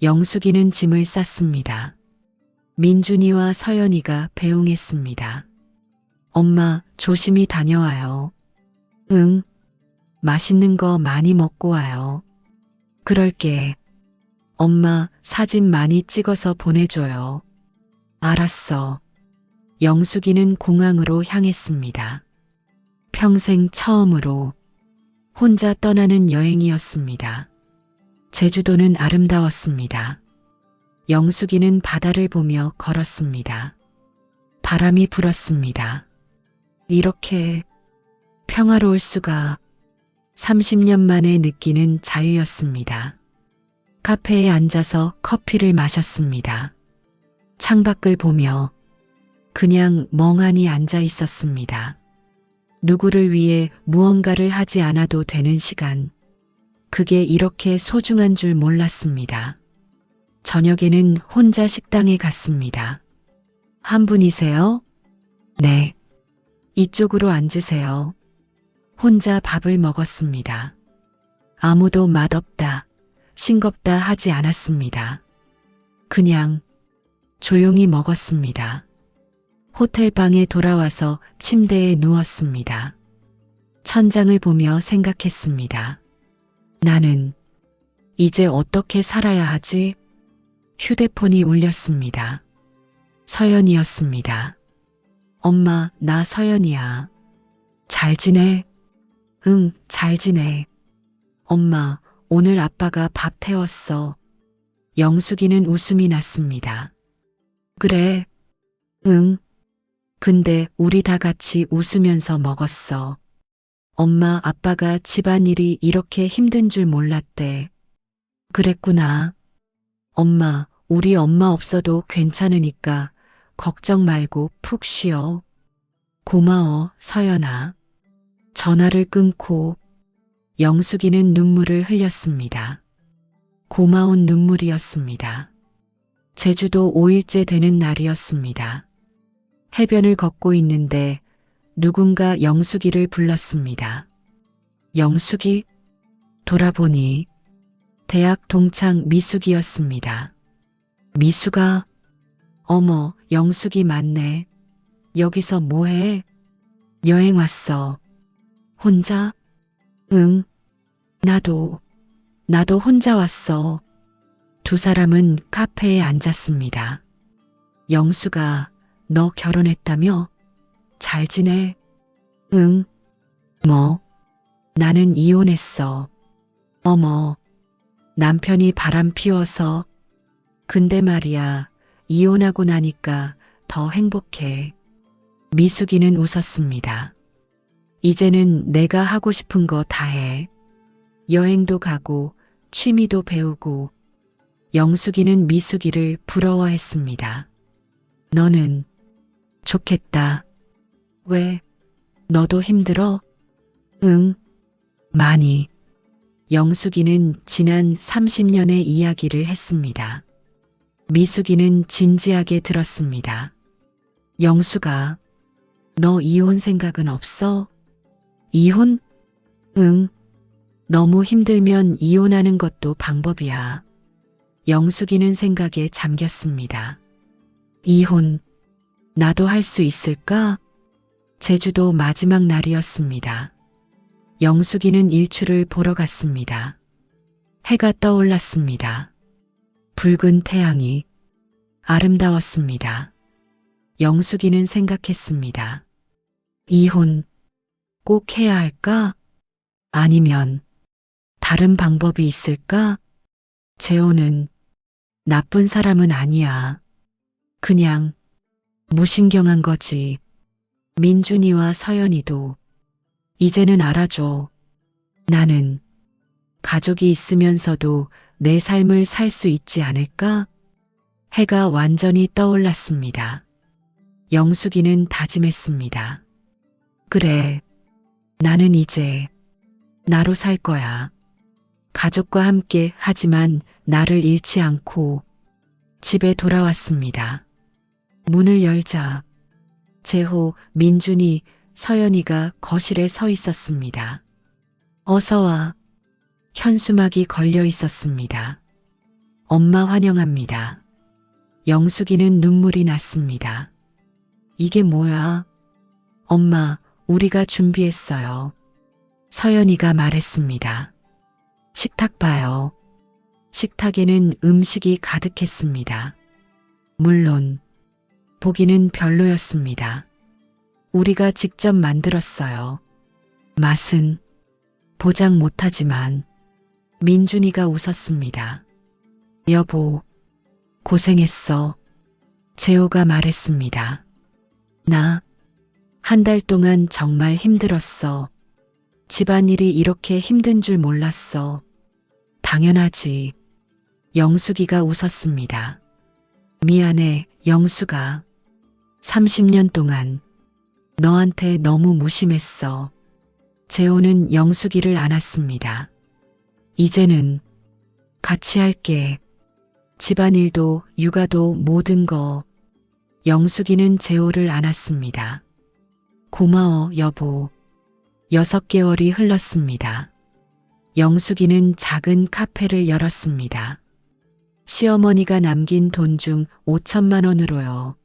영숙이는 짐을 쌌습니다. 민준이와 서연이가 배웅했습니다. 엄마, 조심히 다녀와요. 응. 맛있는 거 많이 먹고 와요. 그럴게. 엄마, 사진 많이 찍어서 보내줘요. 알았어. 영숙이는 공항으로 향했습니다. 평생 처음으로 혼자 떠나는 여행이었습니다. 제주도는 아름다웠습니다. 영숙이는 바다를 보며 걸었습니다. 바람이 불었습니다. 이렇게 평화로울 수가. 30년 만에 느끼는 자유였습니다. 카페에 앉아서 커피를 마셨습니다. 창밖을 보며 그냥 멍하니 앉아 있었습니다. 누구를 위해 무언가를 하지 않아도 되는 시간. 그게 이렇게 소중한 줄 몰랐습니다. 저녁에는 혼자 식당에 갔습니다. 한 분이세요? 네. 이쪽으로 앉으세요. 혼자 밥을 먹었습니다. 아무도 맛없다, 싱겁다 하지 않았습니다. 그냥 조용히 먹었습니다. 호텔 방에 돌아와서 침대에 누웠습니다. 천장을 보며 생각했습니다. 나는 이제 어떻게 살아야 하지? 휴대폰이 울렸습니다. 서연이었습니다. 엄마, 나 서연이야. 잘 지내? 응, 잘 지내. 엄마, 오늘 아빠가 밥 태웠어. 영숙이는 웃음이 났습니다. 그래? 응. 근데 우리 다 같이 웃으면서 먹었어. 엄마, 아빠가 집안일이 이렇게 힘든 줄 몰랐대. 그랬구나. 엄마, 우리 엄마 없어도 괜찮으니까 걱정 말고 푹 쉬어. 고마워, 서연아. 전화를 끊고 영숙이는 눈물을 흘렸습니다. 고마운 눈물이었습니다. 제주도 5일째 되는 날이었습니다. 해변을 걷고 있는데 누군가 영숙이를 불렀습니다. 영숙이? 돌아보니 대학 동창 미숙이었습니다. 미숙아? 어머, 영숙이 맞네. 여기서 뭐해? 여행 왔어. 혼자? 응. 나도 혼자 왔어. 두 사람은 카페에 앉았습니다. 영수가 너 결혼했다며? 잘 지내? 응. 뭐? 나는 이혼했어. 어머, 남편이 바람 피워서. 근데 말이야, 이혼하고 나니까 더 행복해. 미숙이는 웃었습니다. 이제는 내가 하고 싶은 거 다 해. 여행도 가고 취미도 배우고. 영숙이는 미숙이를 부러워했습니다. 너는 좋겠다. 왜? 너도 힘들어? 응, 많이. 영숙이는 지난 30년의 이야기를 했습니다. 미숙이는 진지하게 들었습니다. 영숙아, 너 이혼 생각은 없어? 이혼? 응. 너무 힘들면 이혼하는 것도 방법이야. 영숙이는 생각에 잠겼습니다. 이혼, 나도 할 수 있을까? 제주도 마지막 날이었습니다. 영숙이는 일출을 보러 갔습니다. 해가 떠올랐습니다. 붉은 태양이 아름다웠습니다. 영숙이는 생각했습니다. 이혼 꼭 해야 할까? 아니면 다른 방법이 있을까? 재호는 나쁜 사람은 아니야. 그냥 무신경한 거지. 민준이와 서연이도 이제는 알아줘. 나는 가족이 있으면서도 내 삶을 살 수 있지 않을까? 해가 완전히 떠올랐습니다. 영숙이는 다짐했습니다. 그래, 나는 이제 나로 살 거야. 가족과 함께 하지만 나를 잃지 않고. 집에 돌아왔습니다. 문을 열자 재호, 민준이, 서연이가 거실에 서 있었습니다. 어서 와. 현수막이 걸려 있었습니다. 엄마 환영합니다. 영숙이는 눈물이 났습니다. 이게 뭐야? 엄마, 우리가 준비했어요. 서연이가 말했습니다. 식탁 봐요. 식탁에는 음식이 가득했습니다. 물론 보기는 별로였습니다. 우리가 직접 만들었어요. 맛은 보장 못하지만. 민준이가 웃었습니다. 여보, 고생했어. 재호가 말했습니다. 나 한 달 동안 정말 힘들었어. 집안일이 이렇게 힘든 줄 몰랐어. 당연하지. 영숙이가 웃었습니다. 미안해, 영숙아. 30년 동안 너한테 너무 무심했어. 재호는 영숙이를 안았습니다. 이제는 같이 할게. 집안일도 육아도 모든 거. 영숙이는 재호를 안았습니다. 고마워, 여보. 6개월이 흘렀습니다. 영숙이는 작은 카페를 열었습니다. 시어머니가 남긴 돈 중 5천만 원으로요.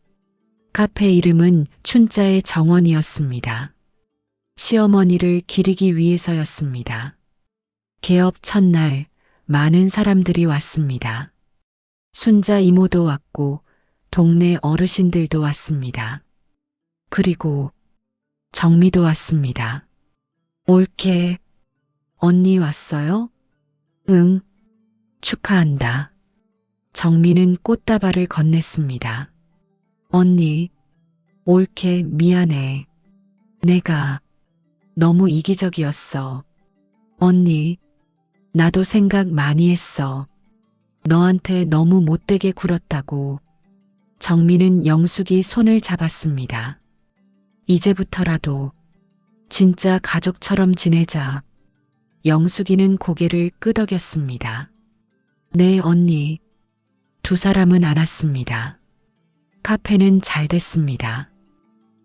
카페 이름은 춘자의 정원이었습니다. 시어머니를 기리기 위해서였습니다. 개업 첫날 많은 사람들이 왔습니다. 순자 이모도 왔고 동네 어르신들도 왔습니다. 그리고 정미도 왔습니다. 올케, 언니 왔어요? 응, 축하한다. 정미는 꽃다발을 건넸습니다. 언니, 올케 미안해. 내가 너무 이기적이었어. 언니, 나도 생각 많이 했어. 너한테 너무 못되게 굴었다고. 정민은 영숙이 손을 잡았습니다. 이제부터라도 진짜 가족처럼 지내자. 영숙이는 고개를 끄덕였습니다. 네, 언니. 두 사람은 알았습니다. 카페는 잘 됐습니다.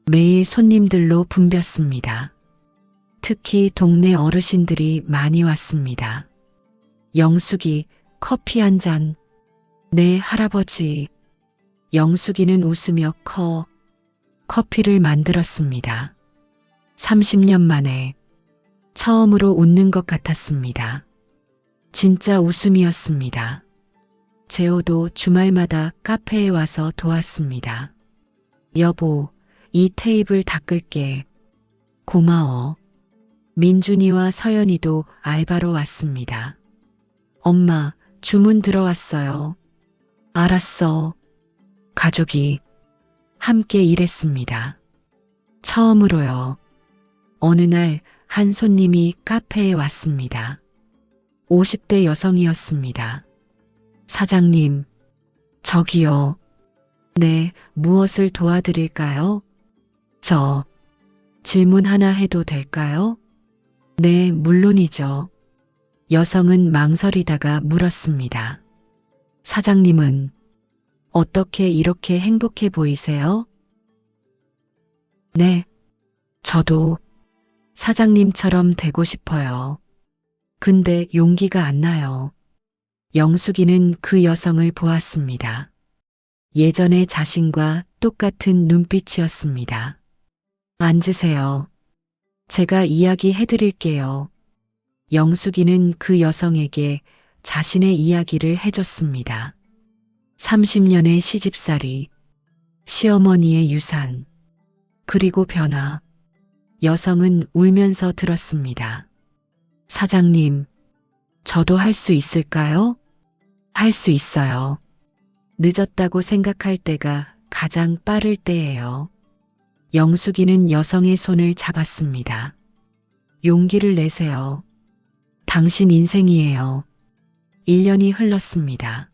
매일 손님들로 붐볐습니다. 특히 동네 어르신들이 많이 왔습니다. 영숙이 커피 한 잔. 네, 할아버지. 영숙이는 웃으며 커피를 만들었습니다. 30년 만에 처음으로 웃는 것 같았습니다. 진짜 웃음이었습니다. 재호도 주말마다 카페에 와서 도왔습니다. 여보, 이 테이블 닦을게. 고마워. 민준이와 서연이도 알바로 왔습니다. 엄마, 주문 들어왔어요. 알았어. 가족이 함께 일했습니다. 처음으로요. 어느 날 한 손님이 카페에 왔습니다. 50대 여성이었습니다. 사장님, 저기요. 네, 무엇을 도와드릴까요? 저 질문 하나 해도 될까요? 네, 물론이죠. 여성은 망설이다가 물었습니다. 사장님은 어떻게 이렇게 행복해 보이세요? 네, 저도 사장님처럼 되고 싶어요. 근데 용기가 안 나요. 영숙이는 그 여성을 보았습니다. 예전의 자신과 똑같은 눈빛이었습니다. 앉으세요. 제가 이야기해 드릴게요. 영숙이는 그 여성에게 자신의 이야기를 해줬습니다. 30년의 시집살이, 시어머니의 유산, 그리고 변화. 여성은 울면서 들었습니다. 사장님, 저도 할 수 있을까요? 할 수 있어요. 늦었다고 생각할 때가 가장 빠를 때예요. 영숙이는 여성의 손을 잡았습니다. 용기를 내세요. 당신 인생이에요. 1년이 흘렀습니다.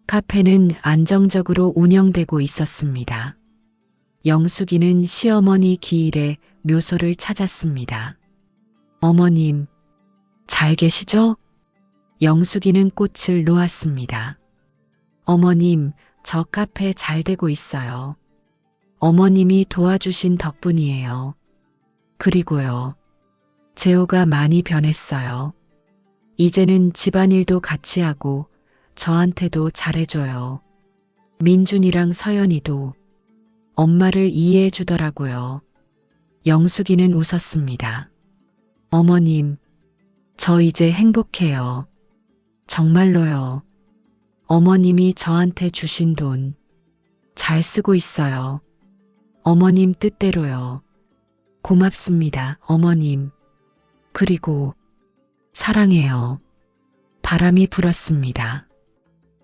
카페는 안정적으로 운영되고 있었습니다. 영숙이는 시어머니 기일에 묘소를 찾았습니다. 어머님, 잘 계시죠? 영숙이는 꽃을 놓았습니다. 어머님, 저 카페 잘 되고 있어요. 어머님이 도와주신 덕분이에요. 그리고요, 재호가 많이 변했어요. 이제는 집안일도 같이 하고 저한테도 잘해줘요. 민준이랑 서연이도 엄마를 이해해 주더라고요. 영숙이는 웃었습니다. 어머님, 저 이제 행복해요. 정말로요. 어머님이 저한테 주신 돈 잘 쓰고 있어요. 어머님 뜻대로요. 고맙습니다, 어머님. 그리고 사랑해요. 바람이 불었습니다.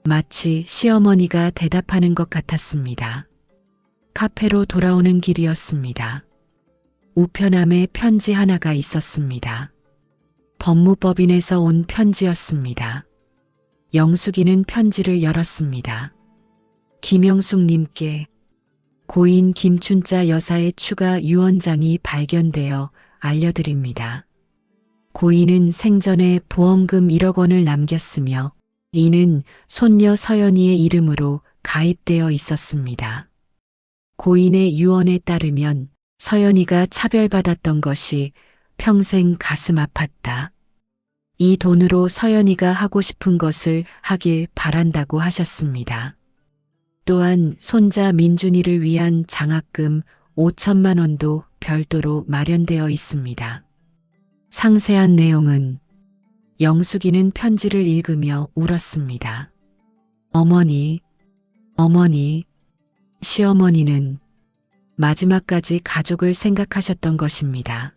마치 시어머니가 대답하는 것 같았습니다. 카페로 돌아오는 길이었습니다. 우편함에 편지 하나가 있었습니다. 법무법인에서 온 편지였습니다. 영숙이는 편지를 열었습니다. 김영숙님께 고인 김춘자 여사의 추가 유언장이 발견되어 알려드립니다. 고인은 생전에 보험금 1억 원을 남겼으며 이는 손녀 서연이의 이름으로 가입되어 있었습니다. 고인의 유언에 따르면 서연이가 차별받았던 것이 평생 가슴 아팠다. 이 돈으로 서연이가 하고 싶은 것을 하길 바란다고 하셨습니다. 또한 손자 민준이를 위한 장학금 5천만 원도 별도로 마련되어 있습니다. 상세한 내용은 영숙이는 편지를 읽으며 울었습니다. 어머니, 시어머니는 마지막까지 가족을 생각하셨던 것입니다.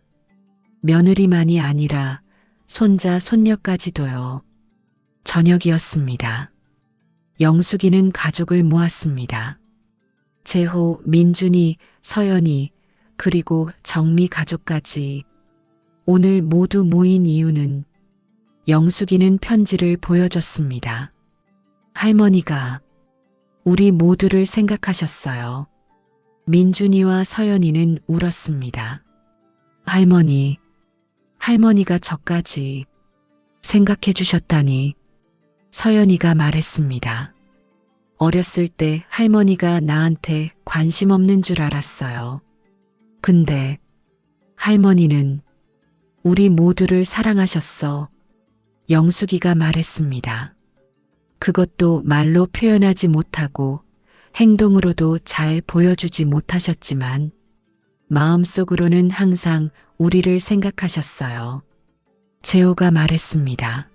며느리만이 아니라 손자, 손녀까지도요. 저녁이었습니다. 영숙이는 가족을 모았습니다. 재호, 민준이, 서연이, 그리고 정미 가족까지. 오늘 모두 모인 이유는 영숙이는 편지를 보여줬습니다. 할머니가 우리 모두를 생각하셨어요. 민준이와 서연이는 울었습니다. 할머니가 저까지 생각해 주셨다니, 서연이가 말했습니다. 어렸을 때 할머니가 나한테 관심 없는 줄 알았어요. 근데 할머니는 우리 모두를 사랑하셨어. 영숙이가 말했습니다. 그것도 말로 표현하지 못하고 행동으로도 잘 보여주지 못하셨지만 마음속으로는 항상 우리를 생각하셨어요. 재호가 말했습니다.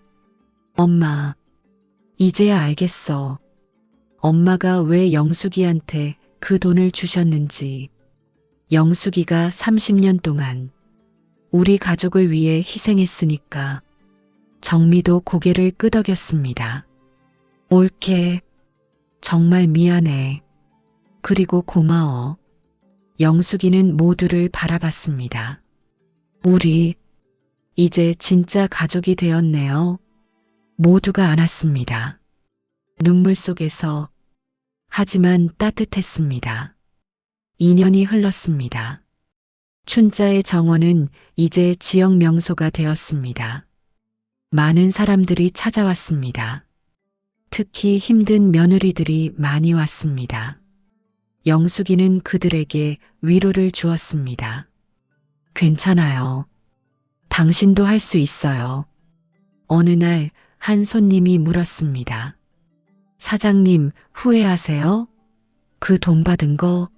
엄마, 이제야 알겠어. 엄마가 왜 영숙이한테 그 돈을 주셨는지. 영숙이가 30년 동안 우리 가족을 위해 희생했으니까. 정미도 고개를 끄덕였습니다. 옳게, 정말 미안해. 그리고 고마워. 영숙이는 모두를 바라봤습니다. 우리 이제 진짜 가족이 되었네요. 모두가 안았습니다. 눈물 속에서, 하지만 따뜻했습니다. 2년이 흘렀습니다. 춘자의 정원은 이제 지역 명소가 되었습니다. 많은 사람들이 찾아왔습니다. 특히 힘든 며느리들이 많이 왔습니다. 영숙이는 그들에게 위로를 주었습니다. 괜찮아요. 당신도 할 수 있어요. 어느 날 한 손님이 물었습니다. 사장님, 후회하세요? 그 돈 받은 거?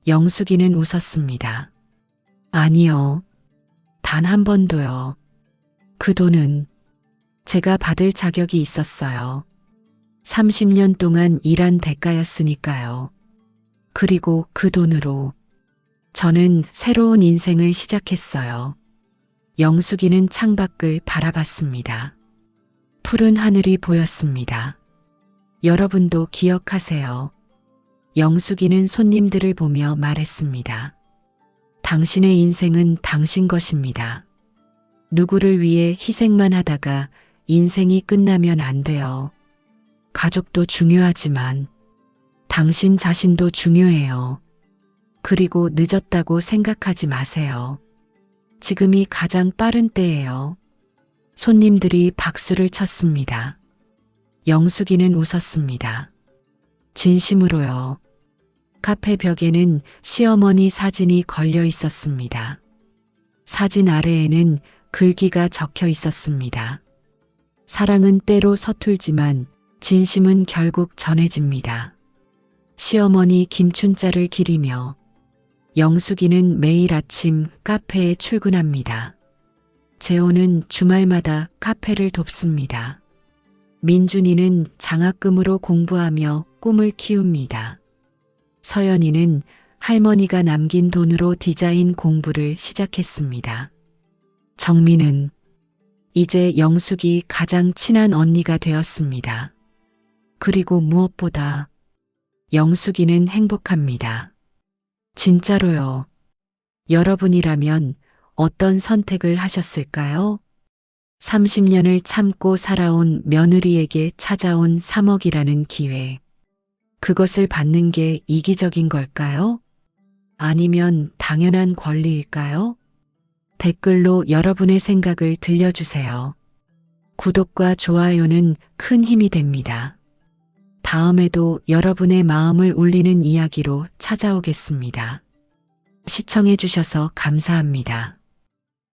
영숙이는 웃었습니다. 아니요. 단 한 번도요. 그 돈은 제가 받을 자격이 있었어요. 30년 동안 일한 대가였으니까요. 그리고 그 돈으로 저는 새로운 인생을 시작했어요. 영숙이는 창밖을 바라봤습니다. 푸른 하늘이 보였습니다. 여러분도 기억하세요. 영숙이는 손님들을 보며 말했습니다. 당신의 인생은 당신 것입니다. 누구를 위해 희생만 하다가 인생이 끝나면 안 돼요. 가족도 중요하지만 당신 자신도 중요해요. 그리고 늦었다고 생각하지 마세요. 지금이 가장 빠른 때예요. 손님들이 박수를 쳤습니다. 영숙이는 웃었습니다. 진심으로요. 카페 벽에는 시어머니 사진이 걸려 있었습니다. 사진 아래에는 글귀가 적혀 있었습니다. 사랑은 때로 서툴지만 진심은 결국 전해집니다. 시어머니 김춘자를 기리며 영숙이는 매일 아침 카페에 출근합니다. 재호는 주말마다 카페를 돕습니다. 민준이는 장학금으로 공부하며 꿈을 키웁니다. 서연이는 할머니가 남긴 돈으로 디자인 공부를 시작했습니다. 정미는 이제 영숙이 가장 친한 언니가 되었습니다. 그리고 무엇보다 영숙이는 행복합니다. 진짜로요. 여러분이라면 어떤 선택을 하셨을까요? 30년을 참고 살아온 며느리에게 찾아온 3억이라는 기회. 그것을 받는 게 이기적인 걸까요? 아니면 당연한 권리일까요? 댓글로 여러분의 생각을 들려주세요. 구독과 좋아요는 큰 힘이 됩니다. 다음에도 여러분의 마음을 울리는 이야기로 찾아오겠습니다. 시청해 주셔서 감사합니다.